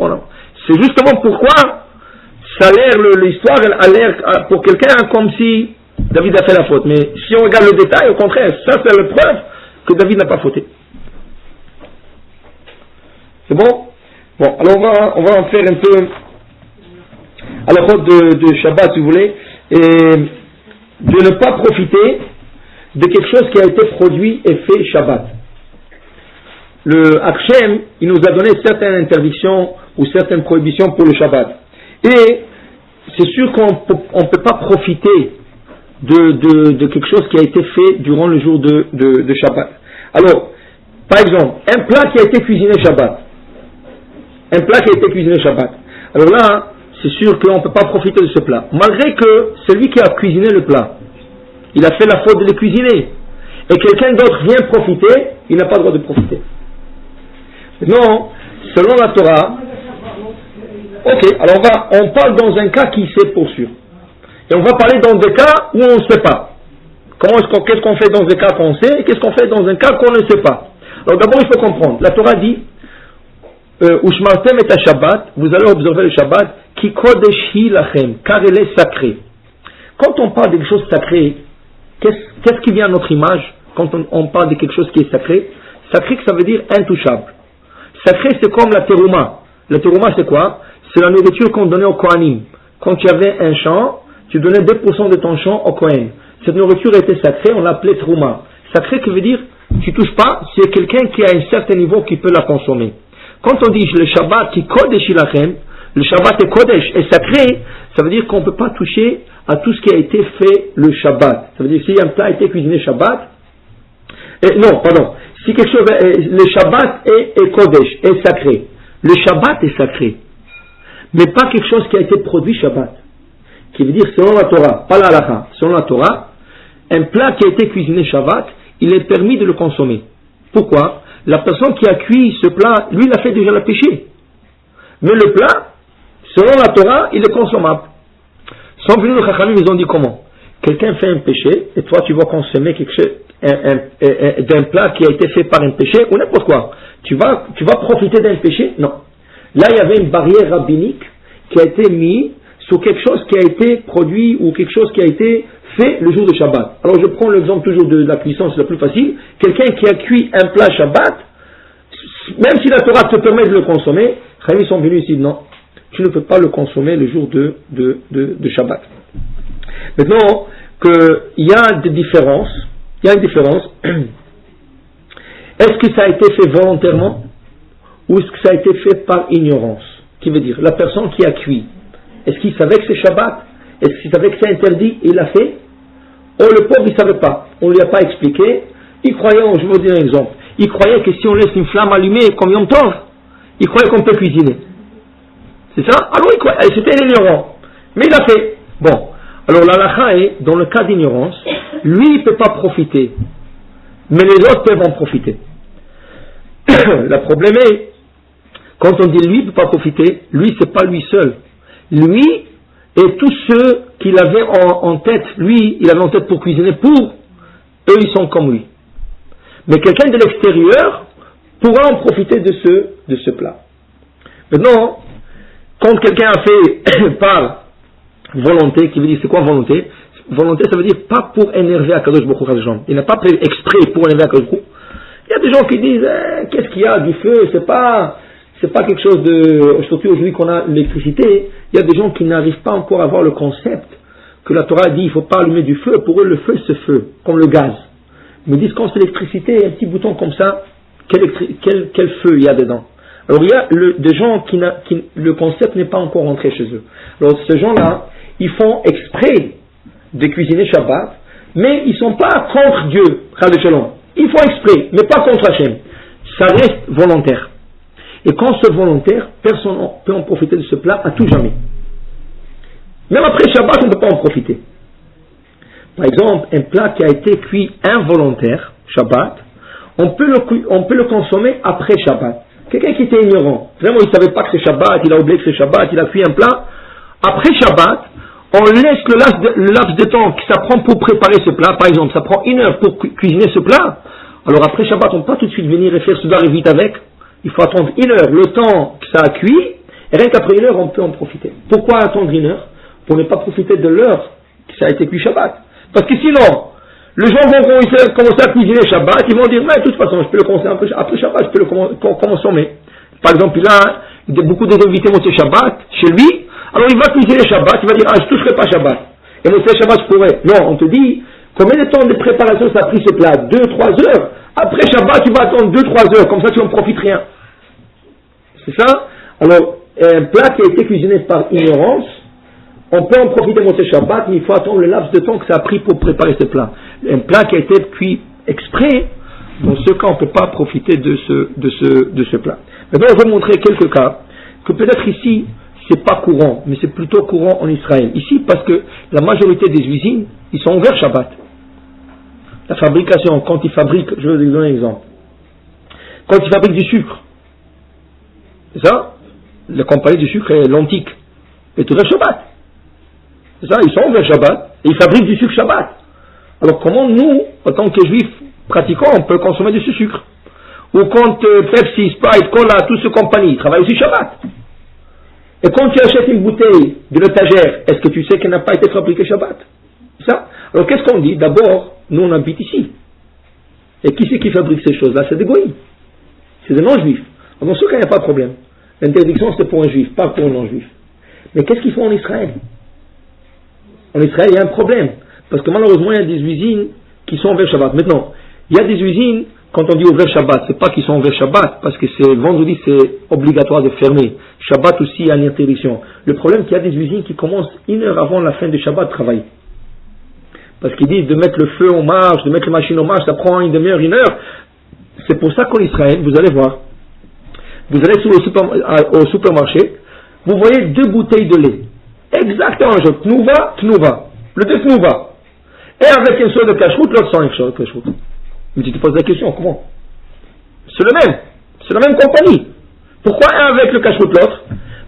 C'est justement pourquoi ça a l'air, l'histoire a l'air pour quelqu'un comme si David a fait la faute. Mais si on regarde le détail, au contraire, ça c'est la preuve que David n'a pas fauté. C'est bon? Bon, alors on va en faire un peu à la faute de Shabbat, si vous voulez, et de ne pas profiter de quelque chose qui a été produit et fait Shabbat. Le Hachem, il nous a donné certaines interdictions ou certaines prohibitions pour le Shabbat. Et c'est sûr qu'on ne peut pas profiter de quelque chose qui a été fait durant le jour de Shabbat. Alors, par exemple, un plat qui a été cuisiné Shabbat. Un plat qui a été cuisiné Shabbat. Alors là, c'est sûr qu'on ne peut pas profiter de ce plat. Malgré que celui qui a cuisiné le plat, il a fait la faute de le cuisiner. Et quelqu'un d'autre vient profiter, il n'a pas le droit de profiter. Non, selon la Torah, ok, alors on parle dans un cas qui sait pour sûr. Et on va parler dans des cas où on ne sait pas. Qu'est-ce qu'on fait dans des cas qu'on sait et qu'est-ce qu'on fait dans un cas qu'on ne sait pas. Alors d'abord il faut comprendre, la Torah dit Ushmartem et Shabbat, vous allez observer le Shabbat, Ki kodesh hi lachem, car elle est sacrée. Quand on parle de quelque chose de sacré, qu'est-ce qui vient à notre image quand on parle de quelque chose qui est sacré? Sacré, ça veut dire intouchable. Sacré, c'est comme la terouma. La terouma, c'est quoi? C'est la nourriture qu'on donnait au Kohanim. Quand tu avais un champ, tu donnais 2% de ton champ au Kohen. Cette nourriture était sacrée, on l'appelait terouma. Sacré, qui veut dire, tu touches pas, c'est quelqu'un qui a un certain niveau qui peut la consommer. Quand on dit le Shabbat qui kodesh ilachem, le Shabbat est kodesh, est sacré, ça veut dire qu'on ne peut pas toucher à tout ce qui a été fait le Shabbat. Ça veut dire que si un plat a été cuisiné Shabbat, si quelque chose, le Shabbat est kodesh, est sacré. Le Shabbat est sacré. Mais pas quelque chose qui a été produit Shabbat. Qui veut dire, selon la Torah, pas la halakha, selon la Torah, un plat qui a été cuisiné Shabbat, il est permis de le consommer. Pourquoi? La personne qui a cuit ce plat, lui, il a fait déjà le péché. Mais le plat, selon la Torah, il est consommable. Sans venir le Chachamim, ils ont dit comment? Quelqu'un fait un péché, et toi tu vas consommer quelque chose, d'un plat qui a été fait par un péché, ou n'importe quoi. Tu vas profiter d'un péché? Non. Là, il y avait une barrière rabbinique qui a été mise sur quelque chose qui a été produit, ou quelque chose qui a été fait le jour de Shabbat. Alors je prends l'exemple toujours de la cuisson, c'est le plus facile. Quelqu'un qui a cuit un plat Shabbat, même si la Torah te permet de le consommer, ils sont venus ici, non, tu ne peux pas le consommer le jour de Shabbat. Maintenant, qu'il y a des différences, il y a une différence. Est-ce que ça a été fait volontairement ou est-ce que ça a été fait par ignorance? Qui veut dire, la personne qui a cuit, est-ce qu'il savait que c'est Shabbat? Est-ce qu'il savait que c'est interdit? Il l'a fait? Oh, le pauvre, il ne savait pas. On ne lui a pas expliqué. Il croyait, je vais vous donner un exemple. Il croyait que si on laisse une flamme allumée comme Yom Tov, il croyait qu'on peut cuisiner. C'est ça? Alors il croyait, c'était un ignorant. Mais il l'a fait. Bon. Alors la halakha est, dans le cas d'ignorance, lui il ne peut pas profiter. Mais les autres peuvent en profiter. Le problème est, quand on dit lui il ne peut pas profiter, lui c'est pas lui seul. Lui et tous ceux qu'il avait en tête, lui il avait en tête pour cuisiner pour, eux ils sont comme lui. Mais quelqu'un de l'extérieur pourra en profiter de ce plat. Maintenant, quand quelqu'un a fait par volonté, qui veut dire c'est quoi volonté? Volonté ça veut dire pas pour énerver Akadosh Baruch Hu. Il n'a pas fait exprès pour énerver Akadosh Baruch Hu. des gens qui disent, qu'est-ce qu'il y a du feu, c'est pas quelque chose de, surtout aujourd'hui qu'on a l'électricité, il y a des gens qui n'arrivent pas encore à avoir le concept que la Torah dit, il faut pas allumer du feu, pour eux le feu c'est feu, comme le gaz. Ils me disent quand c'est l'électricité, un petit bouton comme ça, quel feu il y a dedans. Alors il y a des gens qui le concept n'est pas encore entré chez eux. Alors ces gens-là, ils font exprès de cuisiner Shabbat, mais ils sont pas contre Dieu, Chas v'Shalom. Ils font exprès, mais pas contre Hachem. Ça reste volontaire. Et quand c'est volontaire, personne ne peut en profiter de ce plat à tout jamais. Même après Shabbat, on ne peut pas en profiter. Par exemple, un plat qui a été cuit involontaire, Shabbat, on peut le consommer après Shabbat. Quelqu'un qui était ignorant, vraiment il ne savait pas que c'est Shabbat, il a oublié que c'est Shabbat, il a cuit un plat. Après Shabbat, on laisse le laps de temps que ça prend pour préparer ce plat. Par exemple, ça prend 1 heure pour cuisiner ce plat. Alors après Shabbat, on ne peut pas tout de suite venir et faire ce et vite avec. Il faut attendre 1 heure, le temps que ça a cuit, et rien qu'après 1 heure, on peut en profiter. Pourquoi attendre 1 heure? Pour ne pas profiter de l'heure que ça a été cuit Shabbat. Parce que sinon, les gens vont commencer à cuisiner Shabbat, ils vont dire, mais de toute façon, je peux le consommer après Shabbat, je peux le consommer. Par exemple, il a beaucoup d'invités Motzei Shabbat chez lui, alors il va cuisiner Shabbat, il va dire, je ne toucherai pas Shabbat. Et Motzei Shabbat, je pourrais. Non, on te dit, combien de temps de préparation ça a pris ce plat? 2-3 heures. Après Shabbat, tu vas attendre 2-3 heures, comme ça tu n'en profites rien. C'est ça? Alors, un plat qui a été cuisiné par ignorance, on peut en profiter Motzei Shabbat, mais il faut attendre le laps de temps que ça a pris pour préparer ce plat. Un plat qui a été cuit exprès, dans ce cas, on ne peut pas profiter de ce plat. Maintenant, on va montrer quelques cas, que peut-être ici, c'est pas courant, mais c'est plutôt courant en Israël. Ici, parce que la majorité des usines, ils sont ouverts Shabbat. La fabrication, quand ils fabriquent, je vais vous donner un exemple. Quand ils fabriquent du sucre, c'est ça? La compagnie du sucre est l'antique, est ouvert Shabbat. C'est ça, ils sont ouverts Shabbat, et ils fabriquent du sucre Shabbat. Alors comment nous, en tant que juifs pratiquants, on peut consommer de ce sucre? Ou quand Pepsi, Sprite, Cola, toutes ces compagnies travaillent aussi Shabbat. Et quand tu achètes une bouteille de l'étagère, est-ce que tu sais qu'elle n'a pas été fabriquée Shabbat? C'est ça? Alors qu'est-ce qu'on dit? D'abord, nous on habite ici. Et qui c'est qui fabrique ces choses-là? C'est des goïms. C'est des non-juifs. Dans ce cas, il n'y a pas de problème. L'interdiction c'est pour un juif, pas pour un non-juif. Mais qu'est-ce qu'ils font en Israël? En Israël, il y a un problème. Parce que malheureusement, il y a des usines qui sont ouvertes Shabbat. Maintenant, il y a des usines, quand on dit ouvert Shabbat, c'est pas qu'ils sont ouverts Shabbat, parce que c'est vendredi, c'est obligatoire de fermer. Shabbat aussi, il y a une interdiction. Le problème, c'est qu'il y a des usines qui commencent 1 heure avant la fin de Shabbat de travailler. Parce qu'ils disent de mettre le feu en marche, de mettre la machine en marche, ça prend 1 demi-heure, 1 heure. C'est pour ça qu'en Israël, vous allez voir, vous allez au supermarché, vous voyez 2 bouteilles de lait. Exactement, Tnuva. Le 2 Tnuva. Et avec une sorte de cache-route, l'autre sans une sorte de cache-route. Mais tu te poses la question, comment? C'est le même. C'est la même compagnie. Pourquoi un avec le cache-route, l'autre?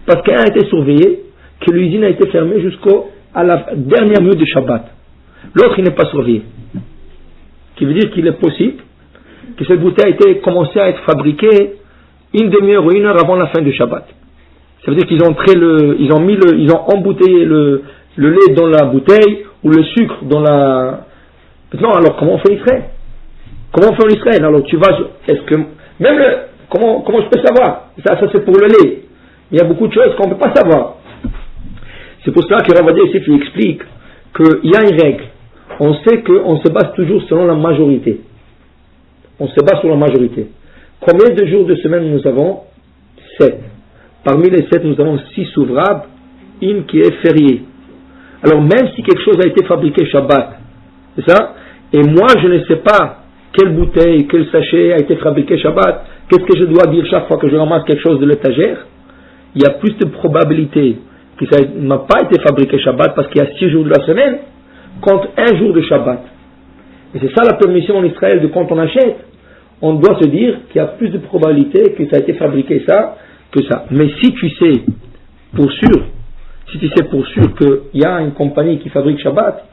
Parce qu'un a été surveillé, que l'usine a été fermée à la dernière minute de Shabbat. L'autre, il n'est pas surveillé. Ce qui veut dire qu'il est possible que cette bouteille a été commencée à être fabriquée 1 demi-heure ou 1 heure avant la fin de Shabbat. Ça veut dire qu'ils ont embouteillé le lait dans la bouteille ou le sucre dans la... Maintenant, alors comment on fait Israël? Comment on fait en Israël? Alors tu vas... Est-ce que... Même comment je peux savoir? Ça c'est pour le lait. Il y a beaucoup de choses qu'on ne peut pas savoir. C'est pour cela que Ravadia ici il explique qu'il y a une règle. On sait qu'on se base toujours selon la majorité. On se base sur la majorité. Combien de jours de semaine nous avons? 7. Parmi les 7, nous avons 6 ouvrables, une qui est fériée. Alors même si quelque chose a été fabriqué Shabbat, c'est ça? Et moi je ne sais pas quelle bouteille, quel sachet a été fabriqué Shabbat, qu'est-ce que je dois dire chaque fois que je ramasse quelque chose de l'étagère? Il y a plus de probabilité que ça n'a pas été fabriqué Shabbat parce qu'il y a 6 jours de la semaine contre 1 jour de Shabbat. Et c'est ça la permission en Israël de quand on achète, on doit se dire qu'il y a plus de probabilité que ça a été fabriqué ça que ça. Mais si tu sais pour sûr qu'il y a une compagnie qui fabrique Shabbat,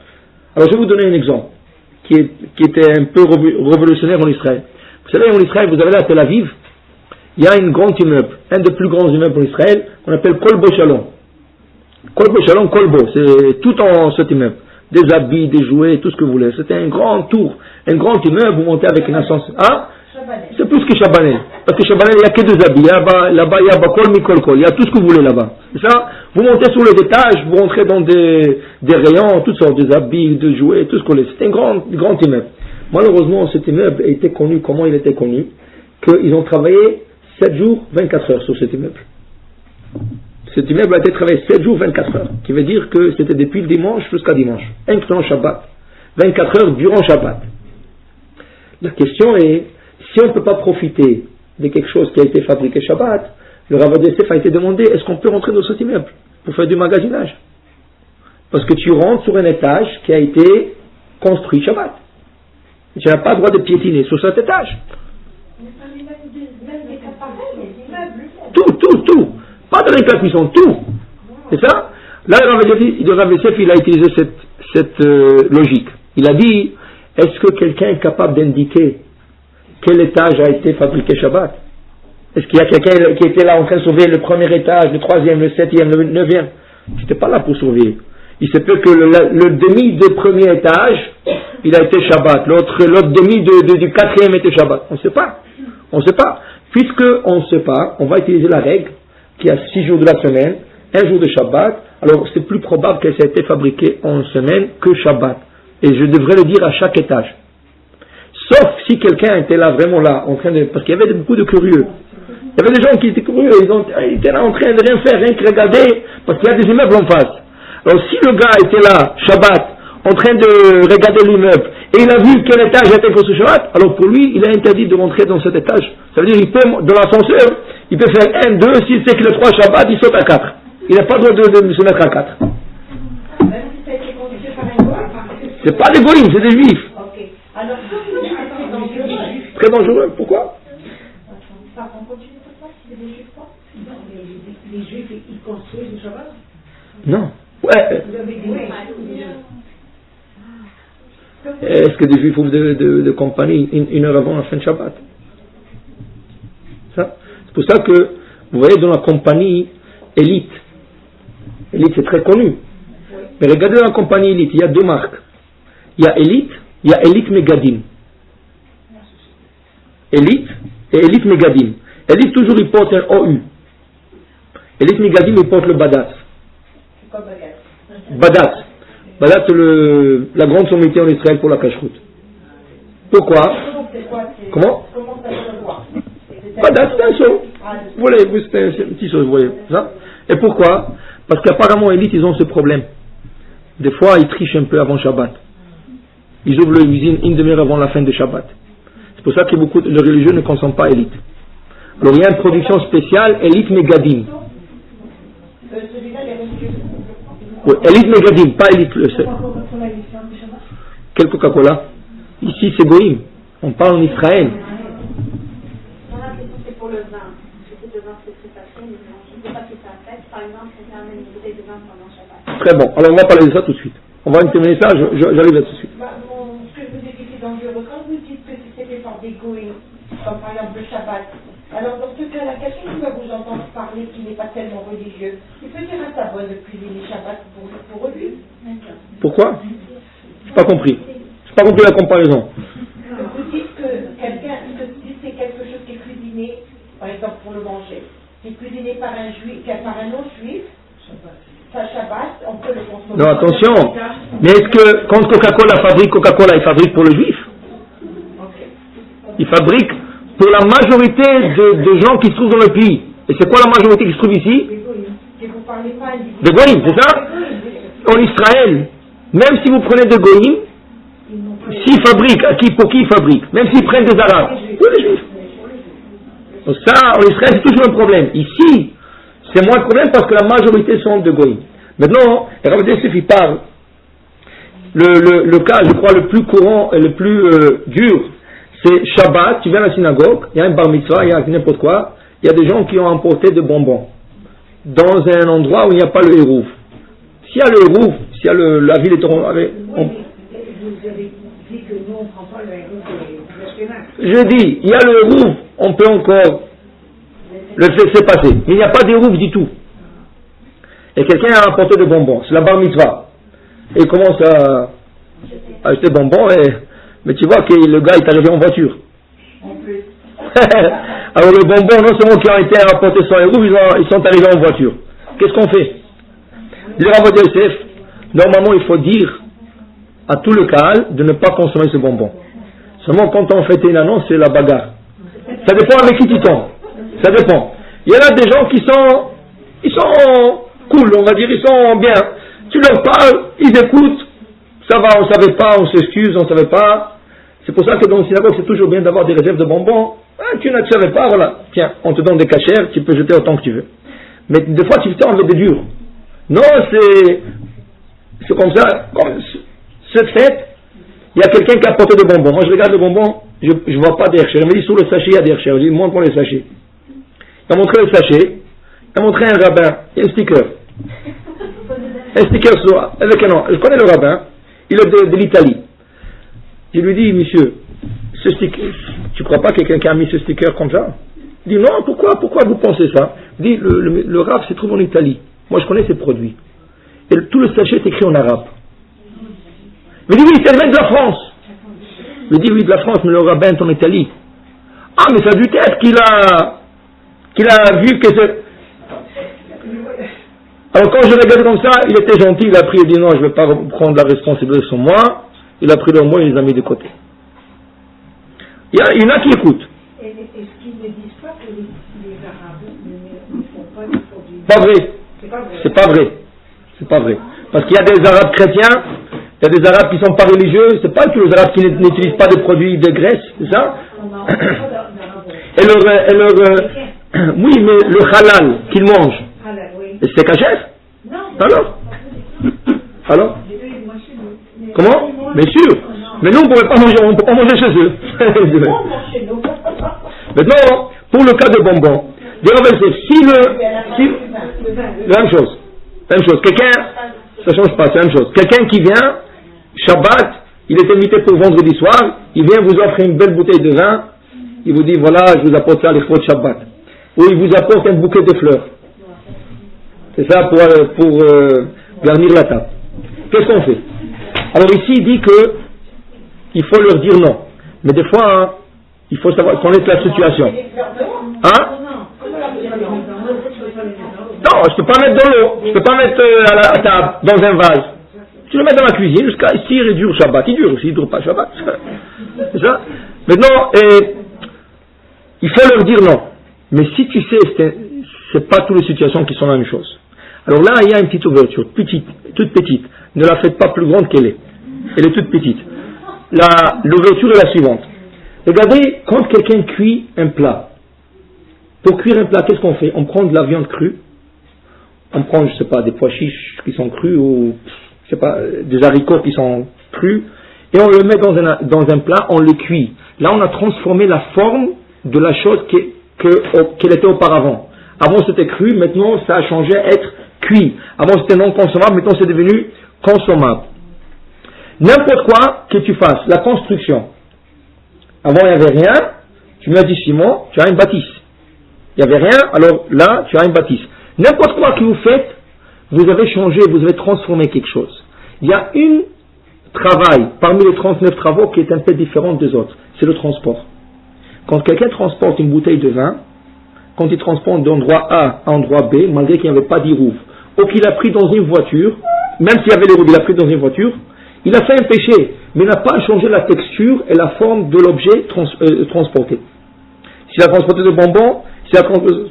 alors je vais vous donner un exemple qui était un peu révolutionnaire en Israël. Vous savez, en Israël, vous avez là à Tel Aviv, il y a un grand immeuble, un des plus grands immeubles en Israël, qu'on appelle Kolbo Shalom. Kolbo, c'est tout en cet immeuble. Des habits, des jouets, tout ce que vous voulez. C'était un grand tour, un grand immeuble, vous montez avec une ascenseur. Ah, C'est plus que Chabanel. Parce que Chabanel, il n'y a que 2 habits. Là-bas, il y a Bakol, Mikol, Kol. Il y a tout ce que vous voulez là-bas. C'est ça? Vous montez sur les étages, vous rentrez dans des rayons, toutes sortes de habits, de jouets, tout ce qu'on voulait. C'était un grand immeuble. Malheureusement, cet immeuble était connu. Comment il était connu? Qu'ils ont travaillé 7 jours, 24 heures sur cet immeuble. Cet immeuble a été travaillé 7 jours, 24 heures. Qui veut dire que c'était depuis le dimanche jusqu'à dimanche. Incluant Shabbat. 24 heures durant Shabbat. La question est, si on ne peut pas profiter de quelque chose qui a été fabriqué Shabbat, le Rav Yosef a été demandé, est-ce qu'on peut rentrer dans cet immeuble pour faire du magasinage? Parce que tu rentres sur un étage qui a été construit Shabbat. Tu n'as pas le droit de piétiner sur cet étage. Tout. Pas dans les cas qui sont tout. C'est ça? Là, le Rav Yosef, il a utilisé cette logique. Il a dit, est-ce que quelqu'un est capable d'indiquer quel étage a été fabriqué Shabbat? Est-ce qu'il y a quelqu'un qui était là en train de surveiller le premier étage, le 3e, le 7e, le 9e? Il n'était pas là pour surveiller. Il se peut que le demi de premier étage, il a été Shabbat. L'autre demi du 4e était Shabbat. On ne sait pas. Puisque on ne sait pas, on va utiliser la règle qui a 6 jours de la semaine, 1 jour de Shabbat. Alors c'est plus probable qu'elle ait été fabriquée en semaine que Shabbat. Et je devrais le dire à chaque étage. Sauf si quelqu'un était là, vraiment là, en train de... Parce qu'il y avait beaucoup de curieux. Il y avait des gens qui étaient curieux, ils étaient là en train de rien faire, rien que regarder, parce qu'il y a des immeubles en face. Alors si le gars était là, Shabbat, en train de regarder l'immeuble, et il a vu quel étage a été construit Shabbat, alors pour lui, il est interdit de rentrer dans cet étage. Ça veut dire qu'il peut, dans l'ascenseur, il peut faire 1, 2, s'il sait qu'il est 3 Shabbat, il saute à 4. Il n'a pas le droit de se mettre à 4. C'est pas des goïms, c'est des juifs. Okay. Alors, très dangereux. Pourquoi? Les juifs, ils construisent le Shabbat? Non. Ouais. Est-ce que des juifs ouvrent de compagnie une heure avant la fin de Shabbat? Ça? C'est pour ça que, vous voyez, dans la compagnie élite c'est très connu. Mais regardez dans la compagnie élite, il y a 2 marques. Il y a Elite Megadim. Elite et Elite Megadim. Elite toujours il porte un OU. Elite Megadim il porte le Badat. Badat c'est la grande sommité en Israël pour la cacheroute. Pourquoi? Comment? Badat c'est un saut. Vous voyez, c'est un petit saut, vous voyez ça? Et pourquoi? Parce qu'apparemment Elite ils ont ce problème. Des fois ils trichent un peu avant Shabbat. Ils ouvrent leur usine une demi-heure avant la fin de Shabbat. C'est pour ça que beaucoup de religieux ne consomment pas Élite. Alors il y a une production spéciale, Élite Megadim. Oui, Élite Megadim, pas Élite. Quel Coca-Cola? Ici c'est Goïm. On parle en Israël. C'est pour le vin. Le vin c'est très facile, mais je ne sais pas si ça affecte. Par exemple, c'est un une bouteille de vin pendant Shabbat. Très bon. Alors on va parler de ça tout de suite. On va terminer ça, j'arrive là tout de suite. Ce que je vous ai dit, c'est dangereux. Quand vous dites que c'est fait par des goïms, comme par exemple le Shabbat, alors dans ce cas-là, quelqu'un qui va vous entendre parler qui n'est pas tellement religieux, il peut dire à sa bonne de cuisiner Shabbat pour lui. Pourquoi? Je n'ai pas compris. Je n'ai pas compris la comparaison. Vous dites que quelqu'un, si c'est quelque chose qui est cuisiné, par exemple pour le manger, qui est cuisiné par un juif, par un non-juif, Shabbat, on peut le consommer. Non, attention. Mais est-ce que quand Coca-Cola fabrique Coca-Cola, il fabrique pour le juif? Il fabrique pour la majorité de gens qui se trouvent dans le pays. Et c'est quoi la majorité qui se trouve ici? Des goïms, c'est ça? En Israël, même si vous prenez des goïms, s'ils fabriquent, pour qui ils fabriquent? Même s'ils prennent des arabes, pour les juifs. Donc ça, en Israël, c'est toujours un problème. Ici, c'est moins de problème parce que la majorité sont de goïms. Maintenant, Rav Yosef il parle. Le cas, je crois, le plus courant et le plus dur, c'est Shabbat, tu viens à la synagogue, il y a un bar mitzvah, il y a n'importe quoi, il y a des gens qui ont emporté des bonbons dans un endroit où il n'y a pas le hérouf. S'il y a le hérouf, s'il y a la ville est Vous avez dit que nous, on ne prend pas le hérouf de je dis, il y a le hérouf, on peut encore le laisser passer. Mais il n'y a pas d'hérouf du tout. Et quelqu'un a apporté des bonbons, c'est la bar mitzvah. Et il commence à acheter des bonbons, mais tu vois que le gars est arrivé en voiture. Alors les bonbons, non seulement qui ont été rapportés 100 euros, ils sont arrivés en voiture. Qu'est-ce qu'on fait? Dire à votre Yosef, normalement il faut dire à tout le cas de ne pas consommer ce bonbon. Seulement quand on fait une annonce, c'est la bagarre. Ça dépend avec qui tu tombes. Ça dépend. Il y en a des gens qui sont cool, on va dire, ils sont bien. Tu leur parles, ils écoutent, ça va, on ne savait pas, on s'excuse, on ne savait pas. C'est pour ça que dans le synagogue, c'est toujours bien d'avoir des réserves de bonbons. Ah, tu ne savais pas, voilà. Tiens, on te donne des cachères, tu peux jeter autant que tu veux. Mais des fois, tu te avec des durs. Non, c'est comme ça. Cette fête, il y a quelqu'un qui a apporté des bonbons. Moi, je regarde les bonbons, je ne vois pas des herchers. Je me dis, sous le sachet, il y a des herchers. Je dis, montre-moi les sachets. Il a montré le sachet. Il a montré un rabbin. Il y a un sticker. Un sticker avec un nom. Je connais le rabbin. Il est de l'Italie. Je lui dis, monsieur, ce sticker, tu ne crois pas quelqu'un qui a mis ce sticker comme ça? Il dit, non, pourquoi vous pensez ça? Il dit, le rap se trouve en Italie. Moi, je connais ces produits. Et tout le sachet est écrit en arabe. Il dit, oui, c'est le mec de la France. Il dit, oui, de la France, mais le rabbin est en Italie. Ah, mais ça a dû être qu'il a vu que c'est... Alors, quand je regarde comme ça, il était gentil, il a pris, il dit, non, je ne vais pas prendre la responsabilité sur moi. Il a pris le mot et il les a mis de côté. Il y en a qui écoutent. Est-ce qu'ils ne disent pas que les Arabes ne font pas de produits? Pas vrai. C'est pas vrai. C'est pas vrai. Parce qu'il y a des Arabes chrétiens, il y a des Arabes qui ne sont pas religieux, c'est pas tous les Arabes qui n'utilisent pas de produits de graisse, c'est ça? Oui, mais le halal qu'ils mangent, c'est cachère? Alors? Comment? Bien sûr. Mais nous, on ne pourrait pas manger, on mangeait chez eux. Maintenant, pour le cas de bonbons, la même chose. Quelqu'un, ça ne change pas, c'est la même chose. Quelqu'un qui vient, Shabbat, il est invité pour vendredi soir, il vient vous offrir une belle bouteille de vin, il vous dit, voilà, je vous apporte ça les fois de Shabbat. Ou il vous apporte un bouquet de fleurs. C'est ça pour garnir la table. Qu'est-ce qu'on fait? Alors ici, il dit que il faut leur dire non. Mais des fois, hein, il faut savoir connaître la situation. Hein? Non, je ne peux pas mettre dans l'eau. Je ne peux pas mettre à la table, dans un vase. Tu le mets dans la cuisine, jusqu'à ici, il dure Shabbat. Il dure aussi, il ne dure pas Shabbat. C'est ça? Maintenant, il faut leur dire non. Mais si tu sais, c'est pas toutes les situations qui sont la même chose. Alors là, il y a une petite ouverture, toute petite. Ne la faites pas plus grande qu'elle est. Elle est toute petite. L'ouverture est la suivante. Regardez, quand quelqu'un cuit un plat, pour cuire un plat, qu'est-ce qu'on fait? On prend de la viande crue, on prend, je sais pas, des pois chiches qui sont crus, ou, je sais pas, des haricots qui sont crus, et on le met dans un plat, on le cuit. Là, on a transformé la forme de la chose qu'elle était auparavant. Avant, c'était cru, maintenant, ça a changé à être cuit. Avant, c'était non consommable, maintenant, c'est devenu consommable. N'importe quoi que tu fasses, la construction. Avant, il n'y avait rien, tu mets du ciment, tu as une bâtisse. Il n'y avait rien, alors là, tu as une bâtisse. N'importe quoi que vous faites, vous avez changé, vous avez transformé quelque chose. Il y a un travail, parmi les 39 travaux, qui est un peu différent des autres. C'est le transport. Quand quelqu'un transporte une bouteille de vin, quand il transporte d'endroit A à endroit B, malgré qu'il n'y avait pas d'Irouv, ou qu'il a pris dans une voiture, même s'il y avait l'Irouv, il a pris dans une voiture, il a fait un péché, mais il n'a pas changé la texture et la forme de l'objet transporté. S'il a transporté des bonbons, s'il a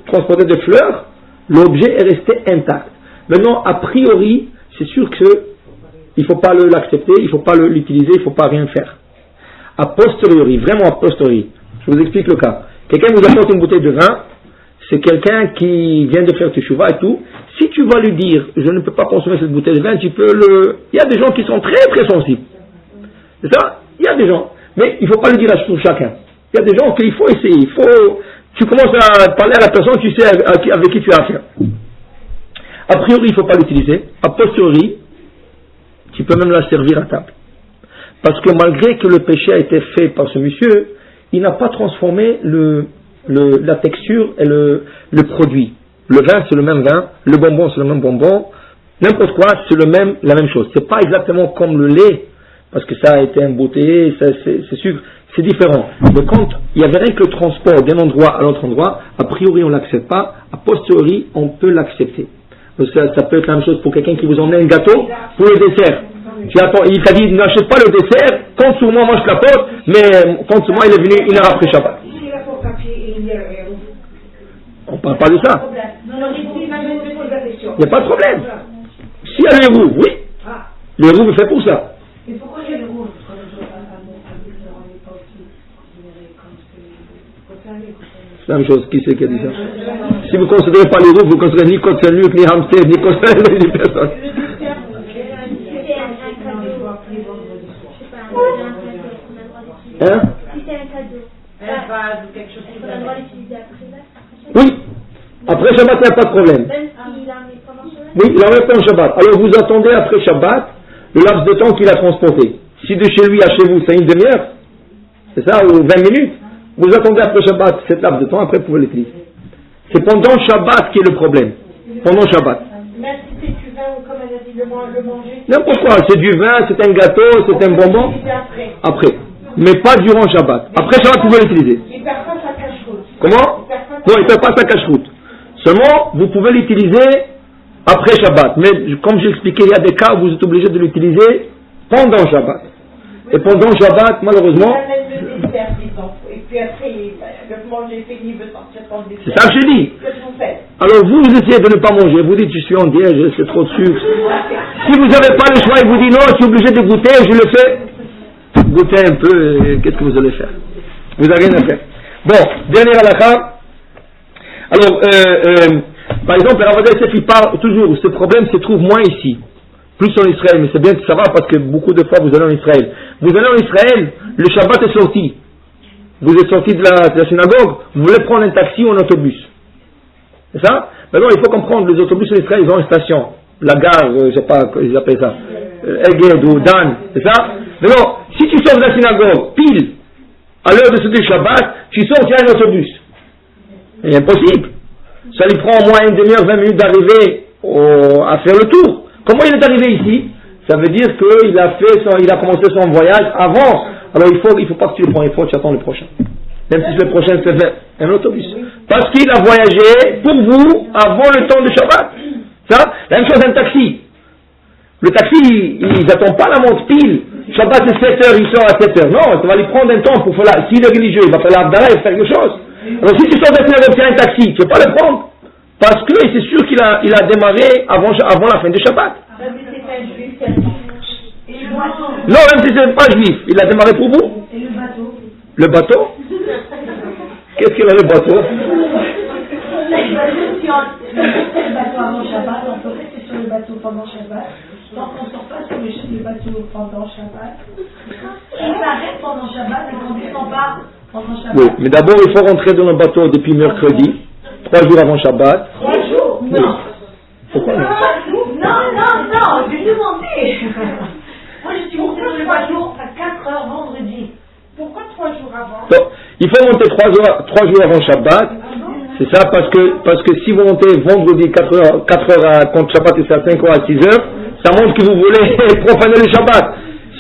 transporté des fleurs, l'objet est resté intact. Maintenant, a priori, c'est sûr qu'il ne faut pas l'accepter, il ne faut pas l'utiliser, il ne faut pas rien faire. A posteriori, vraiment a posteriori, je vous explique le cas. Quelqu'un vous apporte une bouteille de vin, c'est quelqu'un qui vient de faire teshuva et tout. Si tu vas lui dire, je ne peux pas consommer cette bouteille de vin, tu peux il y a des gens qui sont très très sensibles. C'est ça? Il y a des gens. Mais il ne faut pas le dire à chacun. Il y a des gens qu'il faut essayer. Tu commences à parler à la personne, tu sais avec qui tu as affaire. A priori, il ne faut pas l'utiliser. A posteriori, tu peux même la servir à table. Parce que malgré que le péché a été fait par ce monsieur, il n'a pas transformé la texture et le produit. Le vin, c'est le même vin. Le bonbon, c'est le même bonbon. N'importe quoi, c'est la même chose. C'est pas exactement comme le lait, parce que ça a été embouteillé, c'est sûr. c'est différent. Mais quand il n'y avait rien que le transport d'un endroit à l'autre endroit, a priori on ne l'accepte pas, a posteriori on peut l'accepter. Ça peut être la même chose pour quelqu'un qui vous emmène un gâteau pour le dessert. Il t'a dit n'achète pas le dessert, compte sur moi, moi je te l'apporte, mais compte sur moi, il est venu une heure après Shabbat. On ne parle pas de ça. Il n'y a pas de problème. S'il y a les roues, oui. Les roues sont fait pour ça. Mais pourquoi j'ai le rouge? C'est la même chose. Qui c'est qui a dit ça? Si vous ne considérez pas les roues, vous ne considérez ni Côte Saint-Luc, ni Hamster, ni Côte Saint-Luc, ni personne. Hein? Si c'est un cadeau, Un vase ou quelque chose on a le droit d'utiliser après. Oui. Après Shabbat, il n'y a pas de problème. Même s'il a mis pendant Shabbat. Oui, il en met pendant Shabbat. Alors vous attendez après Shabbat le laps de temps qu'il a transporté. Si de chez lui à chez vous c'est une demi-heure, c'est ça, ou 20 minutes, vous attendez après Shabbat cette laps de temps, après vous pouvez l'utiliser. C'est pendant Shabbat qui est le problème. Pendant Shabbat. Même si c'est du vin ou comme elle a dit, le manger. N'importe quoi, c'est du vin, c'est un gâteau, c'est un bonbon. Après. Mais pas durant Shabbat. Après Shabbat, vous pouvez l'utiliser. Il ne perd pas sa cache-route. Comment? Non, il ne perd pas sa cache-route. Seulement, vous pouvez l'utiliser après Shabbat. Mais comme j'ai expliqué, il y a des cas où vous êtes obligé de l'utiliser pendant Shabbat. Et pendant Shabbat, malheureusement... Et puis après, le manger fini, il veut sortir pour le dessert. C'est ça que je dis. Qu'est-ce que vous faites? Alors vous essayez de ne pas manger. Vous dites, je suis en diète, c'est trop de sucre. Si vous n'avez pas le choix, il vous dit, non, je suis obligé de goûter, je le fais. Goûtez un peu, et qu'est-ce que vous allez faire? Vous n'avez rien à faire. Bon, dernier halakha. Alors, par exemple, le Rav Yosef, il parle toujours, ce problème se trouve moins ici, plus en Israël, mais c'est bien de savoir parce que beaucoup de fois vous allez en Israël. Vous allez en Israël, le Shabbat est sorti. Vous êtes sorti de la synagogue, vous voulez prendre un taxi ou un autobus. C'est ça? Maintenant, il faut comprendre, les autobus en Israël, ils ont une station. La gare, je ne sais pas, ils appellent ça, Eged ou Dan, c'est ça? Maintenant, si tu sors de la synagogue, pile, à l'heure de ce Shabbat, tu sors, tu as un autobus. C'est impossible. Ça lui prend au moins une demi-heure, 20 minutes d'arriver à faire le tour. Comment il est arrivé ici? Ça veut dire qu'il a commencé son voyage avant. Alors il faut pas que tu le prends, il faut que tu attends le prochain. Même si le prochain c'est un autobus. Parce qu'il a voyagé pour vous avant le temps de Shabbat. Ça, la même chose un taxi. Le taxi, il n'attend pas la montre pile. Shabbat c'est 7h, il sort à 7h. Non, ça va lui prendre un temps pour faire la... S'il est religieux, il va faire l'Abdallah, il va faire quelque chose. Alors si tu sors de la synagogue, un taxi, tu ne peux pas le prendre. Parce que c'est sûr qu'il a démarré avant la fin de Shabbat. Non, même si c'est pas juif, il a démarré pour vous. Et le bateau? Le bateau? Qu'est-ce qu'il a le bateau? Si on fait le bateau avant Shabbat, on peut rester sur le bateau pendant Shabbat. Tant qu'on ne sort pas sur le bateau pendant Shabbat. On s'arrête pendant Shabbat et qu'on descend pas pendant Shabbat. Oui, mais d'abord il faut rentrer dans le bateau depuis mercredi, 3 jours avant Shabbat. 3 jours? Oui. Non. Pourquoi non? Non, j'ai demandé. Moi je suis montée dans le bateau à 4h vendredi. Pourquoi 3 jours avant? Donc, il faut monter 3 jours avant Shabbat. C'est ça, parce que si vous montez vendredi 4 heures quand Shabbat est à 5 h à 6 h, ça montre que vous voulez profaner le Shabbat.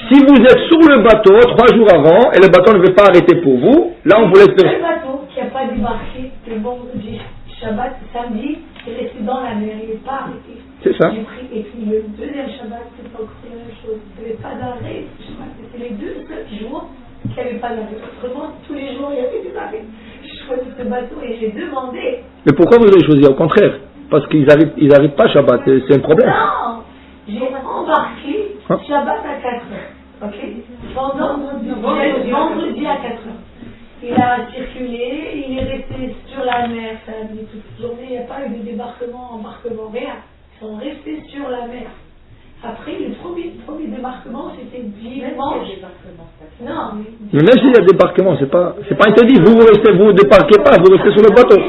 Si vous êtes sur le bateau 3 jours avant et le bateau ne veut pas arrêter pour vous, là on vous laisse... Le bateau qui n'a pas débarqué le vendredi, Shabbat, samedi, est resté dans la mer, il n'est pas arrêté. C'est ça. J'ai pris, et puis le deuxième Shabbat, c'est pas encore la même chose. Il n'y avait pas d'arrêt. C'était les 2 seuls jours qu'il n'y avait pas d'arrêt. Autrement, tous les jours, il y avait des arrêts. J'ai choisi ce bateau et j'ai demandé. Mais pourquoi vous avez choisi? Au contraire, parce qu'ils n'arrivent pas Shabbat, c'est un problème. Non, j'ai embarqué Shabbat à 4 heures. Ok? Pendant vendredi à 4 heures. Il a circulé, il est resté sur la mer samedi toute la journée, il n'y a pas eu de débarquement, embarquement, rien. Ils sont restés sur la mer. Après, le premier débarquement, c'était dimanche. Non, mais même s'il y a débarquement, c'est pas interdit. Vous ne débarquez pas, vous restez sur le bateau.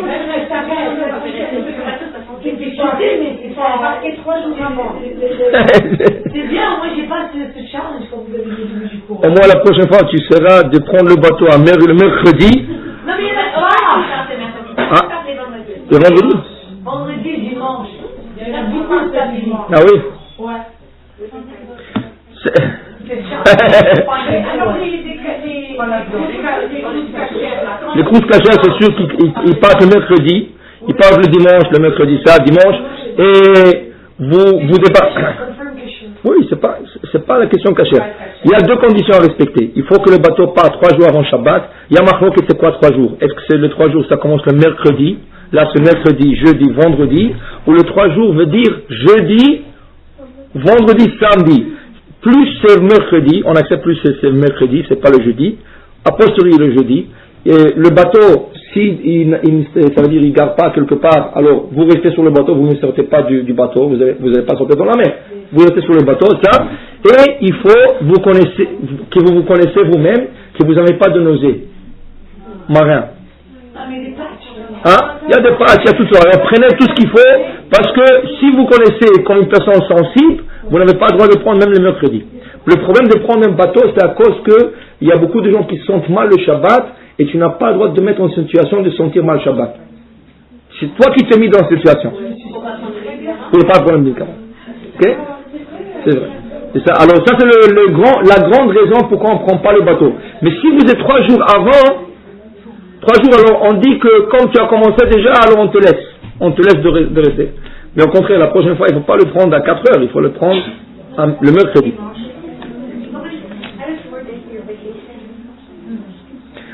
Mais il faut embarquer 3 jours avant. C'est bien, moi j'ai pas ce challenge quand vous avez dit du cours. Et moi, la prochaine fois, tu seras de prendre le bateau le mercredi. Non, mais il y en a. Le vendredi? Vendredi, dimanche. Il y en a beaucoup de dimanche. Ah oui? Ouais. Alors, les Les crousses cachères, c'est sûr qu'ils partent le mercredi, ils partent le dimanche, le mercredi, ça, dimanche, et vous dépassez. Oui, c'est pas la question cachère. Il y a deux conditions à respecter. Il faut que le bateau parte 3 jours avant Shabbat. Il y a marqué que c'est quoi 3 jours? Est-ce que c'est le 3 jours, ça commence le mercredi? Là, c'est mercredi, jeudi, vendredi. Ou le 3 jours veut dire jeudi, vendredi, samedi. Plus c'est mercredi, on accepte plus c'est mercredi, c'est pas le jeudi. A posteriori le jeudi. Et le bateau, si ça veut dire il ne garde pas quelque part, alors vous restez sur le bateau, vous ne sortez pas du bateau, vous n'allez pas sortir dans la mer. Vous restez sur le bateau, ça. Et il faut que vous connaissez vous-même, que vous n'avez pas de nausée. Marin. Hein? Il y a des patchs, il y a tout ça. Alors prenez tout ce qu'il faut, parce que si vous connaissez comme une personne sensible, vous n'avez pas le droit de prendre même le mercredi. Le problème de prendre un bateau, c'est à cause qu'il y a beaucoup de gens qui sentent mal le Shabbat, et tu n'as pas le droit de te mettre en situation de sentir mal le Shabbat. C'est toi qui t'es mis dans cette situation. Tu n'es pas prendre le médicament. Ok? C'est vrai. C'est ça. Alors ça c'est la grande raison pourquoi on ne prend pas le bateau. Mais si vous êtes 3 jours avant, 3 jours, alors on dit que comme tu as commencé déjà, alors on te laisse de rester. Mais au contraire, la prochaine fois, il ne faut pas le prendre à 4 heures, il faut le prendre le mercredi.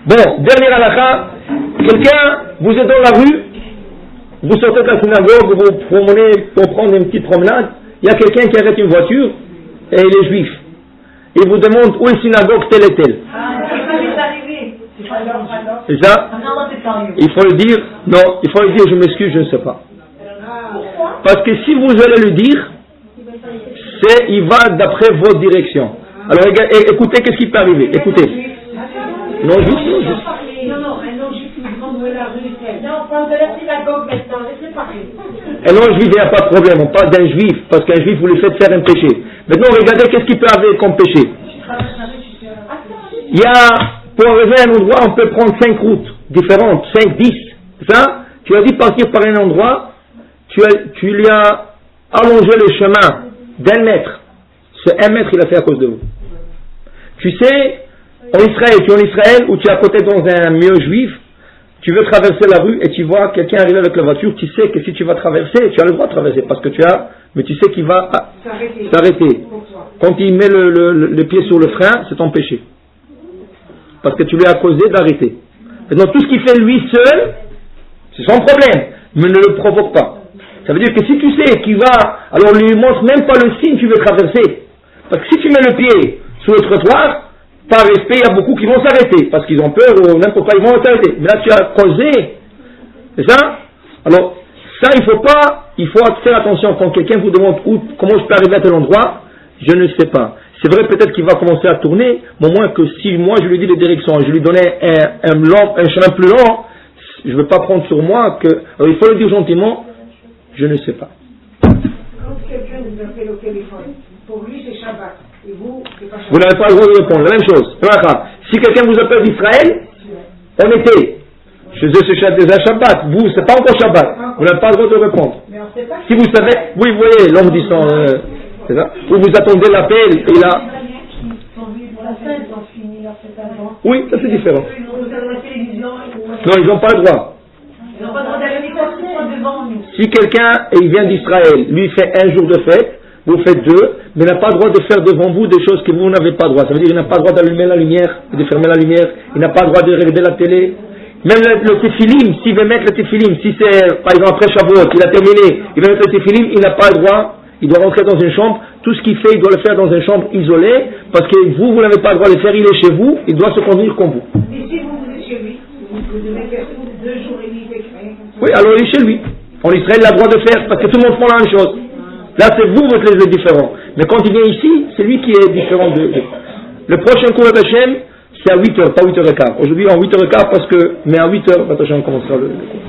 Bon, dernière halakha, quelqu'un, vous êtes dans la rue, vous sortez de la synagogue, vous promenez pour prendre une petite promenade, il y a quelqu'un qui arrête une voiture, et il est juif. Il vous demande où est la synagogue telle et telle. C'est ça? Il faut le dire, non, il faut le dire, je m'excuse, je ne sais pas. Parce que si vous allez le dire, il va d'après votre direction. Alors écoutez, qu'est-ce qui peut arriver? Écoutez. Non, juif. Un non-juif qui me demande où est la rue telle. Non, on parle de la synagogue maintenant, laissez parler. Un non-juif, il n'y a pas de problème, on parle d'un juif, parce qu'un juif, vous le faites faire un péché. Maintenant, regardez qu'est-ce qui peut arriver comme péché. Il y a, pour arriver à un endroit, on peut prendre 5 routes différentes, 5, 10. Ça, tu as dit partir par un endroit, tu lui as allongé le chemin d'1 mètre. Ce 1 mètre, il a fait à cause de vous. Tu sais, en Israël, tu es en Israël ou tu es à côté dans un milieu juif, tu veux traverser la rue et tu vois quelqu'un arriver avec la voiture, tu sais que si tu vas traverser, tu as le droit de traverser parce que mais tu sais qu'il va s'arrêter. Quand il met le pied sur le frein, c'est ton péché. Parce que tu lui as causé d'arrêter. Maintenant, tout ce qu'il fait lui seul, c'est son problème, mais ne le provoque pas. Ça veut dire que si tu sais qu'il va, alors lui montre même pas le signe que tu veux traverser. Parce que si tu mets le pied sur le trottoir, par respect, il y a beaucoup qui vont s'arrêter, parce qu'ils ont peur, ou n'importe quoi, ils vont s'arrêter. Mais là, tu as causé. C'est ça? Alors, ça, il faut faire attention quand quelqu'un vous demande comment je peux arriver à tel endroit, je ne sais pas. C'est vrai, peut-être qu'il va commencer à tourner, mais au moins que si moi je lui dis les directions, je lui donnais un chemin plus long, je ne veux pas prendre sur moi que. Alors, il faut le dire gentiment, je ne sais pas. Quand quelqu'un nous appelle au téléphone, pour lui c'est Shabbat. Et vous, c'est pas Shabbat. Vous n'avez pas le droit de répondre. La même chose. Si quelqu'un vous appelle d'Israël, on était. Je faisais ce Shabbat. Vous, c'est pas encore Shabbat. Vous n'avez pas le droit de répondre. Mais on sait pas si vous savez, oui, vous voyez, l'homme dit son. C'est ça? Ou vous attendez l'appel et là. Oui, ça c'est différent. Non, ils n'ont pas le droit. Si quelqu'un il vient d'Israël, lui fait 1 jour de fête, vous faites 2, mais il n'a pas le droit de faire devant vous des choses que vous n'avez pas le droit. Ça veut dire qu'il n'a pas le droit d'allumer la lumière et de fermer la lumière. Il n'a pas le droit de regarder la télé. Même le téphilim, s'il veut mettre le téphilim, si c'est par exemple après Shavuot, il a terminé, il veut mettre le téphilim, il n'a pas le droit. Il doit rentrer dans une chambre. Tout ce qu'il fait, il doit le faire dans une chambre isolée, parce que vous n'avez pas le droit de le faire. Il est chez vous, il doit se conduire comme vous. Et si vous êtes chez lui, vous devez faire 2 jours et demi d'expérience. Oui, alors il est chez lui. En Israël, il a le droit de faire, parce que tout le monde fait la même chose. Là, c'est vous, votre les différents. Mais quand il vient ici, c'est lui qui est différent de. Le prochain cours d'Hachem, c'est à 8h, pas 8h15. Aujourd'hui, en 8h15, mais à 8h, on commencera le cours.